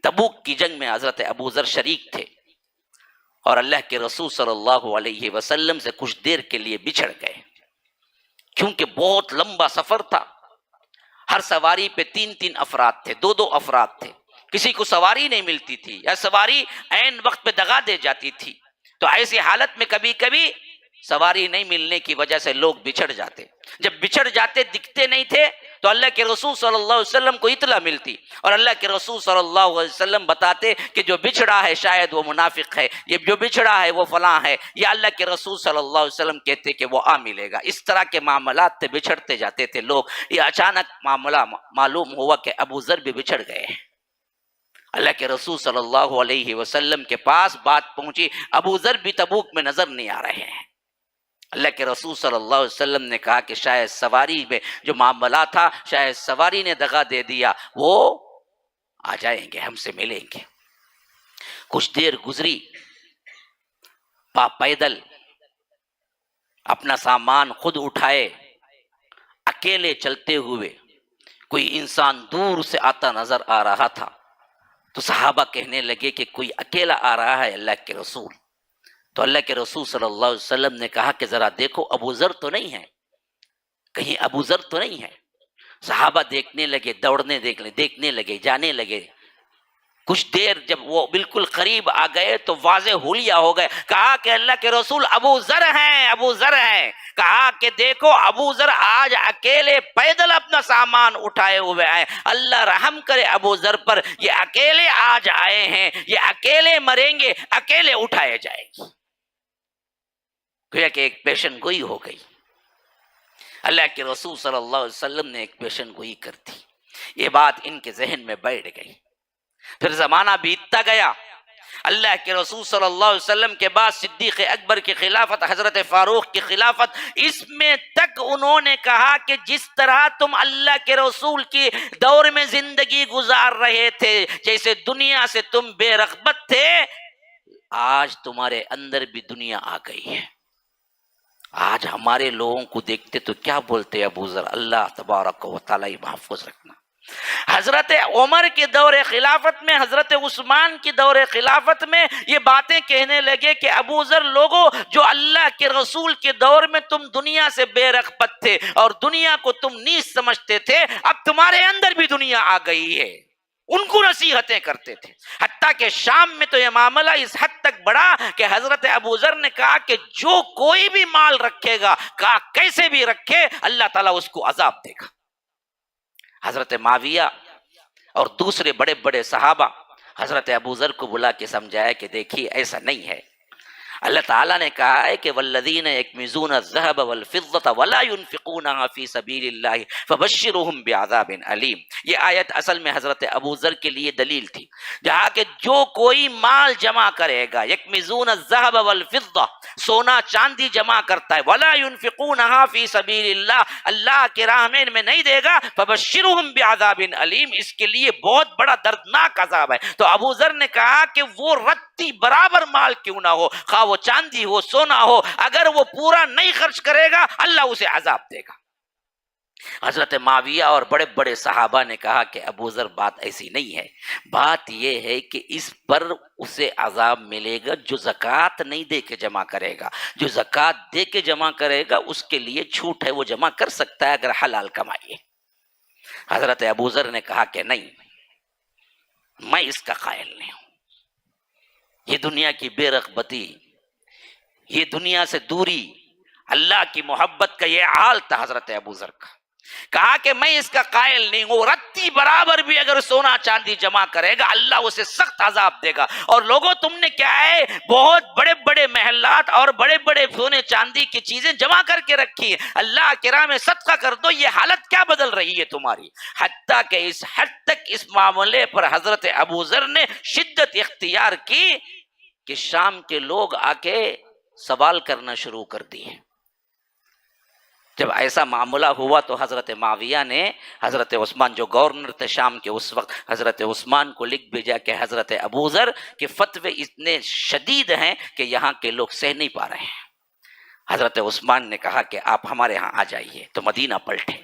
تبوک کی جنگ میں حضرت ابو ذر شریک تھے اور اللہ کے رسول صلی اللہ علیہ وسلم سے کچھ دیر کے لیے بچھڑ گئے، کیونکہ بہت لمبا سفر تھا۔ ہر سواری پہ 3 افراد تھے، 2 افراد تھے۔ کسی کو سواری نہیں ملتی تھی یا سواری عین وقت پہ دگا دے جاتی تھی، تو ایسی حالت میں کبھی کبھی سواری نہیں ملنے کی وجہ سے لوگ بچھڑ جاتے. جب بچھڑ جاتے دکھتے نہیں تھے تو اللہ کے رسول صلی اللہ علیہ وسلم کو اطلاع ملتی، اور اللہ کے رسول صلی اللہ علیہ وسلم بتاتے کہ جو بچھڑا ہے شاید وہ منافق ہے، یہ جو بچھڑا ہے وہ فلاں ہے، یا اللہ کے رسول صلی اللہ علیہ وسلم کہتے کہ وہ آ ملے گا. اس طرح کے معاملات تھے، بچھڑتے جاتے تھے لوگ. یہ اچانک معاملہ معلوم ہوا کہ ابو ذر بھی بچھڑ گئے. اللہ کے رسول صلی اللہ علیہ وسلم کے پاس بات پہنچی، ابو ذر بھی تبوک میں نظر نہیں آ رہے ہیں. اللہ کے رسول صلی اللہ علیہ وسلم نے کہا کہ شاید سواری میں جو معاملہ تھا، شاید سواری نے دغا دے دیا، وہ آ جائیں گے، ہم سے ملیں گے. کچھ دیر گزری، پیدل اپنا سامان خود اٹھائے اکیلے چلتے ہوئے کوئی انسان دور سے آتا نظر آ رہا تھا. تو صحابہ کہنے لگے کہ کوئی اکیلا آ رہا ہے اللہ کے رسول. تو اللہ کے رسول صلی اللہ علیہ وسلم نے کہا کہ ذرا دیکھو ابو ذر تو نہیں ہے، کہیں ابو ذر تو نہیں ہے. صحابہ دیکھنے لگے، دوڑنے دیکھنے لگے، جانے لگے. کچھ دیر جب وہ بالکل قریب آ گئے تو واضح حلیہ ہو گئے. کہا کہ اللہ کے رسول ابو ذر ہیں، ابو ذر ہیں. کہا کہ دیکھو ابو ذر آج اکیلے پیدل اپنا سامان اٹھائے ہوئے آئے. اللہ رحم کرے ابو ذر پر، یہ اکیلے آج آئے ہیں، یہ اکیلے مریں گے، اکیلے اٹھائے جائیں گے. گویا کہ ایک پیشن گوئی ہو گئی. اللہ کے رسول صلی اللہ علیہ وسلم نے ایک پیشن گوئی کر دی. یہ بات ان کے ذہن میں بیٹھ گئی. پھر زمانہ بیتتا گیا. اللہ کے رسول صلی اللہ علیہ وسلم کے بعد صدیق اکبر کی خلافت، حضرت فاروق کی خلافت، اس میں تک انہوں نے کہا کہ جس طرح تم اللہ کے رسول کی دور میں زندگی گزار رہے تھے، جیسے دنیا سے تم بے رغبت تھے، آج تمہارے اندر بھی دنیا آ گئی ہے. آج ہمارے لوگوں کو دیکھتے تو کیا بولتے ابو ذر؟ اللہ تبارک و تعالی محفوظ رکھنا. حضرت عمر کے دور خلافت میں، حضرت عثمان کی دور خلافت میں یہ باتیں کہنے لگے کہ ابو ذر، لوگوں جو اللہ کے رسول کے دور میں تم دنیا سے بے رغبت تھے اور دنیا کو تم نیز سمجھتے تھے، اب تمہارے اندر بھی دنیا آ گئی ہے. ان کو نصیحتیں کرتے تھے. حتیٰ کہ شام میں تو یہ معاملہ اس حد تک بڑھا کہ حضرت ابو ذر نے کہا کہ جو کوئی بھی مال رکھے گا، کہا کیسے بھی رکھے، اللہ تعالیٰ اس کو عذاب دے گا. حضرت معاویہ اور دوسرے بڑے بڑے صحابہ حضرت ابو ذر کو بلا کے سمجھایا کہ دیکھیے ایسا نہیں ہے. اللہ تعالیٰ نے کہا ہے کہ والذین یکمزون الذهب والفضة ولا ينفقونها في سبیل اللہ فبشرهم بعذاب علیم. یہ آیت اصل میں حضرت ابو ذر کے لیے دلیل تھی، جہاں کہ جو کوئی مال جمع کرے گا، یکمزون الذهب والفضة، سونا چاندی جمع کرتا ہے، ولا ينفقونها في سبیل اللہ، اللہ کے راہ میں نہیں دے گا، فبشرهم بعذاب علیم، اس کے لیے بہت بڑا دردناک عذاب ہے. تو ابو ذر نے کہا کہ وہ رتی برابر مال کیوں نہ ہو، خواہ وہ چاندی ہو، سونا ہو، اگر وہ پورا نہیں خرچ کرے گا اللہ اسے عذاب دے گا. حضرت معاویہ اور بڑے بڑے صحابہ نے کہا کہ ابو ذر بات ایسی نہیں ہے، بات یہ ہے کہ اس پر اسے عذاب ملے گا جو زکوٰۃ نہیں دے کے جمع کرے گا. جو زکوٰۃ دے کے جمع کرے گا اس کے لیے چھوٹ ہے، وہ جمع کر سکتا ہے اگر حلال کمائے. حضرت ابو ذر نے کہا کہ نہیں، میں اس کا قائل نہیں ہوں. یہ دنیا کی بے رغبتی، یہ دنیا سے دوری، اللہ کی محبت کا یہ حال تھا حضرت ابو ذر کا. کہا کہ میں اس کا قائل نہیں ہوں، رتی برابر بھی اگر سونا چاندی جمع کرے گا اللہ اسے سخت عذاب دے گا. اور لوگوں تم نے کیا ہے، بہت بڑے بڑے محلات اور بڑے بڑے سونے چاندی کی چیزیں جمع کر کے رکھی ہیں، اللہ کے راہ میں صدقہ کر دو، یہ حالت کیا بدل رہی ہے تمہاری. حتیٰ کہ اس حد تک اس معاملے پر حضرت ابو ذر نے شدت اختیار کی کہ شام کے لوگ آ کے سوال کرنا شروع کر دیے. جب ایسا معاملہ ہوا تو حضرت معاویہ نے حضرت عثمان جو گورنر تھے شام کے اس وقت، حضرت عثمان کو لکھ بھیجا کہ حضرت ابو ذر کے فتوے اتنے شدید ہیں کہ یہاں کے لوگ سہ نہیں پا رہے ہیں. حضرت عثمان نے کہا کہ آپ ہمارے ہاں آ جائیے. تو مدینہ پلٹے.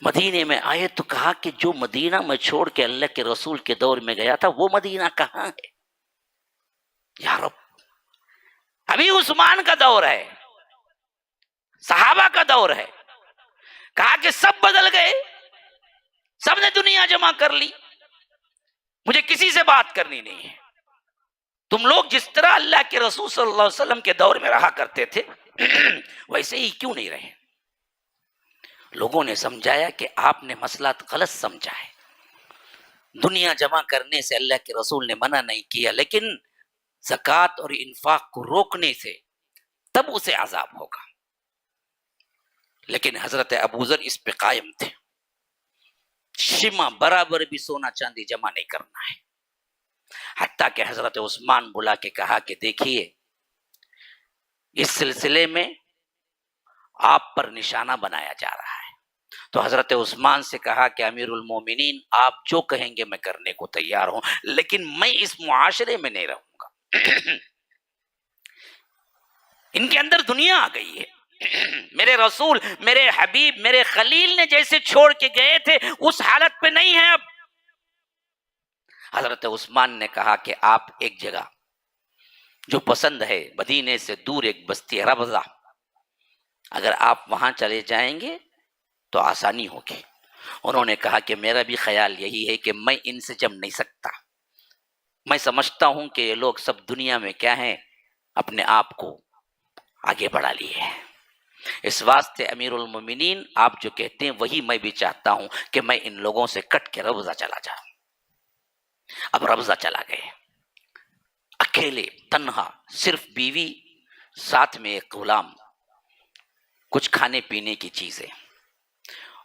مدینے میں آئے تو کہا کہ جو مدینہ میں چھوڑ کے اللہ کے رسول کے دور میں گیا تھا وہ مدینہ کہاں ہے یا رب؟ ابھی عثمان کا دور ہے، صحابہ کا دور ہے. کہا کہ سب بدل گئے، سب نے دنیا جمع کر لی، مجھے کسی سے بات کرنی نہیں ہے. تم لوگ جس طرح اللہ کے رسول صلی اللہ علیہ وسلم کے دور میں رہا کرتے تھے ویسے ہی کیوں نہیں رہے؟ لوگوں نے سمجھایا کہ آپ نے مسئلہ غلط سمجھا ہے. دنیا جمع کرنے سے اللہ کے رسول نے منع نہیں کیا، لیکن زکوٰۃ اور انفاق کو روکنے سے تب اسے عذاب ہوگا. لیکن حضرت ابوذر اس پہ قائم تھے، شمع برابر بھی سونا چاندی جمع نہیں کرنا ہے. حتیٰ کہ حضرت عثمان بلا کے کہا کہ دیکھیے اس سلسلے میں آپ پر نشانہ بنایا جا رہا ہے. تو حضرت عثمان سے کہا کہ امیر المومنین آپ جو کہیں گے میں کرنے کو تیار ہوں، لیکن میں اس معاشرے میں نہیں رہوں گا. ان کے اندر دنیا آ گئی ہے. میرے رسول، میرے حبیب، میرے خلیل نے جیسے چھوڑ کے گئے تھے اس حالت پہ نہیں ہے اب. حضرت عثمان نے کہا کہ آپ ایک جگہ جو پسند ہے، مدینے سے دور ایک بستی ہے ربضہ، اگر آپ وہاں چلے جائیں گے تو آسانی ہوگی. انہوں نے کہا کہ میرا بھی خیال یہی ہے کہ میں ان سے جم نہیں سکتا. میں سمجھتا ہوں کہ یہ لوگ سب دنیا میں کیا ہیں، اپنے آپ کو آگے بڑھا لیے ہیں. اس واسطے امیر المومنین آپ جو کہتے ہیں وہی میں بھی چاہتا ہوں کہ میں ان لوگوں سے کٹ کے ربضہ چلا جاؤں. اب ربضہ چلا گئے، اکیلے تنہا، صرف بیوی، ساتھ میں ایک غلام، کچھ کھانے پینے کی چیزیں.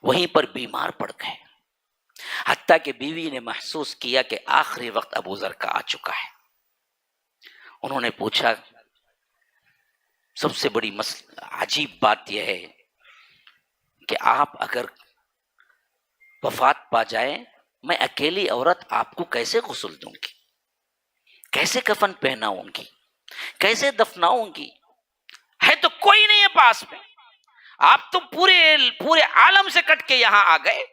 وہیں پر بیمار پڑ گئے، حتیٰ کہ بیوی نے محسوس کیا کہ آخری وقت ابوذر کا آ چکا ہے. انہوں نے پوچھا، سب سے بڑی عجیب بات یہ ہے کہ آپ اگر وفات پا جائیں، میں اکیلی عورت آپ کو کیسے غسل دوں گی، کیسے کفن پہناؤں گی، کیسے دفناؤں گی؟ ہے تو کوئی نہیں ہے پاس میں. آپ تو پورے عالم سے کٹ کے یہاں آ گئے.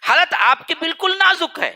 حالت آپ کی بالکل نازک ہے.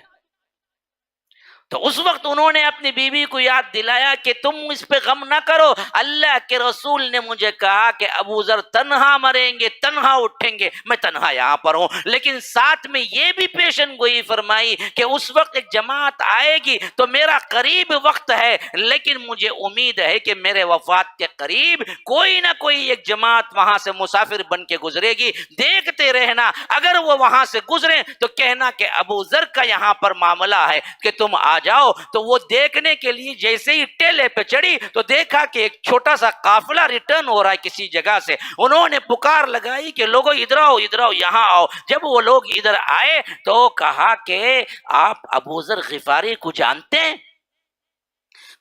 تو اس وقت انہوں نے اپنی بیوی کو یاد دلایا کہ تم اس پہ غم نہ کرو، اللہ کے رسول نے مجھے کہا کہ ابوذر تنہا مریں گے، تنہا اٹھیں گے، میں تنہا یہاں پر ہوں. لیکن ساتھ میں یہ بھی پیشن گوئی فرمائی کہ اس وقت ایک جماعت آئے گی تو میرا قریب وقت ہے، لیکن مجھے امید ہے کہ میرے وفات کے قریب کوئی نہ کوئی ایک جماعت وہاں سے مسافر بن کے گزرے گی. دیکھتے رہنا، اگر وہ وہاں سے گزرے تو کہنا کہ ابوذر کا یہاں پر معاملہ ہے کہ تم آ جاؤ. تو وہ دیکھنے کے لیے جیسے ہی ٹیلے پہ چڑھی تو دیکھا کہ ایک چھوٹا سا قافلہ ریٹرن ہو رہا ہے کسی جگہ سے. انہوں نے پکار لگائی کہ لوگوں ادھر آؤ، ادھر آؤ، یہاں آؤ. جب وہ لوگ ادھر آئے تو کہا کہ آپ ابوذر غفاری کو جانتے ہیں؟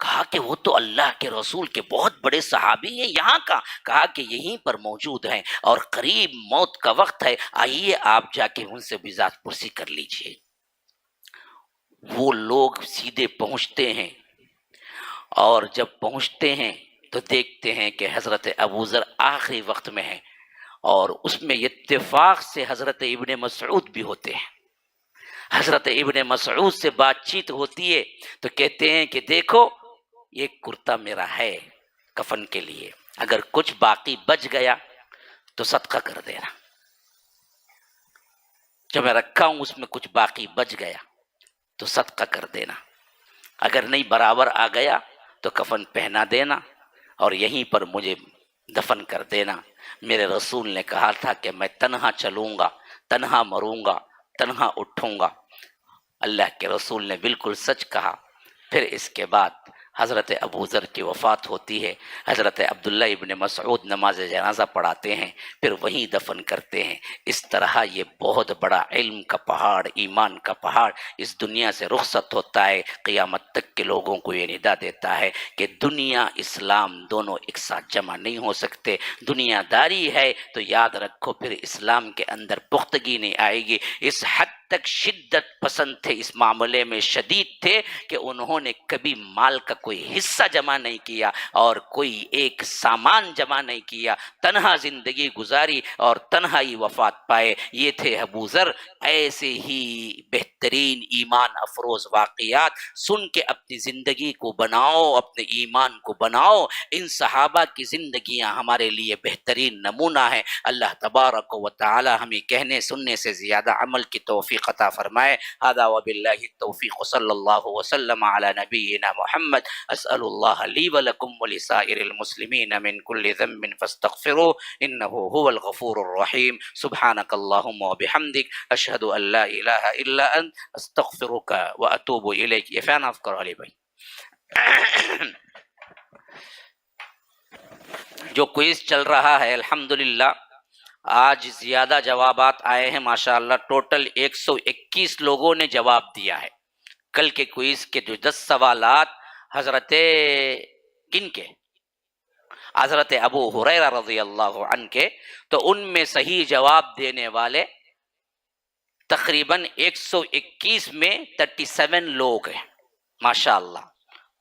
کہا کہ وہ تو اللہ کے رسول کے بہت بڑے صحابی ہیں. یہاں کا؟ کہا کہ یہیں پر موجود ہیں اور قریب موت کا وقت ہے، آئیے آپ جا کے ان سے بھی ذات پرسی کر لیجئے. وہ لوگ سیدھے پہنچتے ہیں اور جب پہنچتے ہیں تو دیکھتے ہیں کہ حضرت ابوذر آخری وقت میں ہے، اور اس میں اتفاق سے حضرت ابن مسعود بھی ہوتے ہیں. حضرت ابن مسعود سے بات چیت ہوتی ہے تو کہتے ہیں کہ دیکھو یہ کرتا میرا ہے کفن کے لیے، اگر کچھ باقی بچ گیا تو صدقہ کر دینا. جو میں رکھا ہوں اس میں کچھ باقی بچ گیا تو صدقہ کر دینا، اگر نہیں برابر آ گیا تو کفن پہنا دینا اور یہیں پر مجھے دفن کر دینا. میرے رسول نے کہا تھا کہ میں تنہا چلوں گا، تنہا مروں گا، تنہا اٹھوں گا. اللہ کے رسول نے بالکل سچ کہا. پھر اس کے بعد حضرت ابوذر کی وفات ہوتی ہے. حضرت عبداللہ ابن مسعود نماز جنازہ پڑھاتے ہیں، پھر وہیں دفن کرتے ہیں. اس طرح یہ بہت بڑا علم کا پہاڑ، ایمان کا پہاڑ اس دنیا سے رخصت ہوتا ہے. قیامت تک کے لوگوں کو یہ ندا دیتا ہے کہ دنیا اسلام دونوں ایک ساتھ جمع نہیں ہو سکتے. دنیا داری ہے تو یاد رکھو پھر اسلام کے اندر پختگی نہیں آئے گی. اس حد تک شدت پسند تھے، اس معاملے میں شدید تھے کہ انہوں نے کبھی مال کا کوئی حصہ جمع نہیں کیا اور کوئی ایک سامان جمع نہیں کیا. تنہا زندگی گزاری اور تنہا ہی وفات پائے. یہ تھے ابوذر. ایسے ہی بہترین ایمان افروز واقعات سن کے اپنی زندگی کو بناؤ، اپنے ایمان کو بناؤ. ان صحابہ کی زندگیاں ہمارے لیے بہترین نمونہ ہے. اللہ تبارک و تعالی ہمیں کہنے سننے سے زیادہ عمل کی توفیق توفیق عطا فرمائے. ھذا وباللہ التوفیق صلی اللہ وسلم علی نبینا محمد. اسأل اللہ لی ولکم ولسائر المسلمین من کل ذنب فاستغفروه انہ هو الغفور الرحیم. سبحانک اللہم وبحمدک اشہد ان لا الہ الا انت استغفرک واتوب الیک. یہ فین آف کرو علی بھائی. جو کوئز چل رہا ہے الحمدللہ آج زیادہ جوابات آئے ہیں ماشاءاللہ. ٹوٹل 121 لوگوں نے جواب دیا ہے. کل کے کوئز کے جو 10 سوالات حضرت کن کے؟ حضرت ابو ہریرہ رضی اللہ عنہ کے، تو ان میں صحیح جواب دینے والے تقریباً 121 میں 37 لوگ ہیں ماشاءاللہ.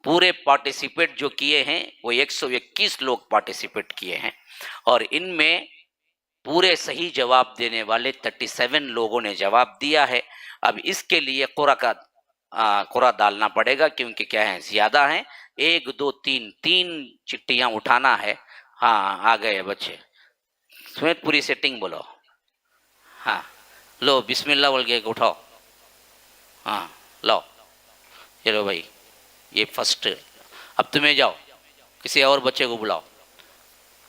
پورے پارٹیسپیٹ جو کیے ہیں وہ 121 لوگ پارٹیسپیٹ کیے ہیں، اور ان میں پورے صحیح جواب دینے والے 37 لوگوں نے جواب دیا ہے. اب اس کے لیے قرعہ ڈالنا پڑے گا کیونکہ کیا ہے زیادہ ہیں. 1 2 3 3 چٹیاں اٹھانا ہے. ہاں آ گئے بچے سمیت پوری سیٹنگ بولو. ہاں لو بسم اللہ بول کے اٹھاؤ. ہاں لو چلو بھائی یہ فرسٹ. اب تمہیں جاؤ کسی اور بچے کو بلاؤ.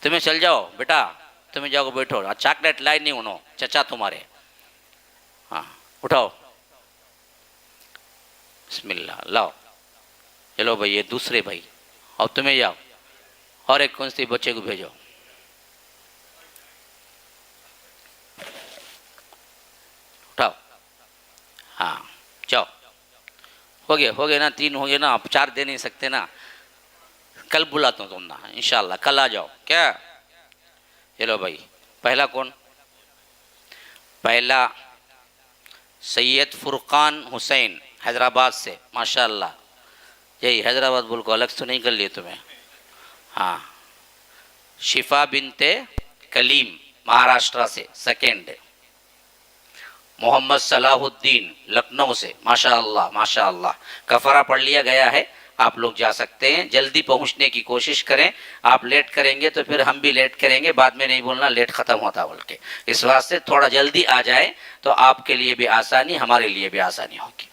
تمہیں چل جاؤ بیٹا تمہیں جاؤ بیٹھو. چاکلیٹ لائے نہیں انہوں چچا تمہارے. ہاں اٹھاؤ بسم اللہ لاؤ. چلو بھائی یہ دوسرے بھائی. اب تمہیں جاؤ اور ایک کون سی بچے کو بھیجو. اٹھاؤ. ہاں جاؤ. ہو گئے نا 3 ہو گئے نا. آپ 4 دے نہیں سکتے نا. کل بلاتا ہوں تم نا انشاءاللہ کل آ جاؤ. کیا چلو بھائی پہلا کون؟ پہلا سید فرقان حسین حیدرآباد سے ماشاءاللہ. یہی حیدرآباد بول کو الگ تو نہیں کر لیے تمہیں. ہاں شفا بنت کلیم مہاراشٹرا سے سیکنڈ. محمد صلاح الدین لکھنؤ سے ماشاءاللہ ماشاءاللہ. کفارہ پڑھ لیا گیا ہے. آپ لوگ جا سکتے ہیں. جلدی پہنچنے کی کوشش کریں. آپ لیٹ کریں گے تو پھر ہم بھی لیٹ کریں گے. بعد میں نہیں بولنا لیٹ ختم ہوتا بول کے. اس واسطے تھوڑا جلدی آ جائے تو آپ کے لیے بھی آسانی ہمارے لیے بھی آسانی ہوگی.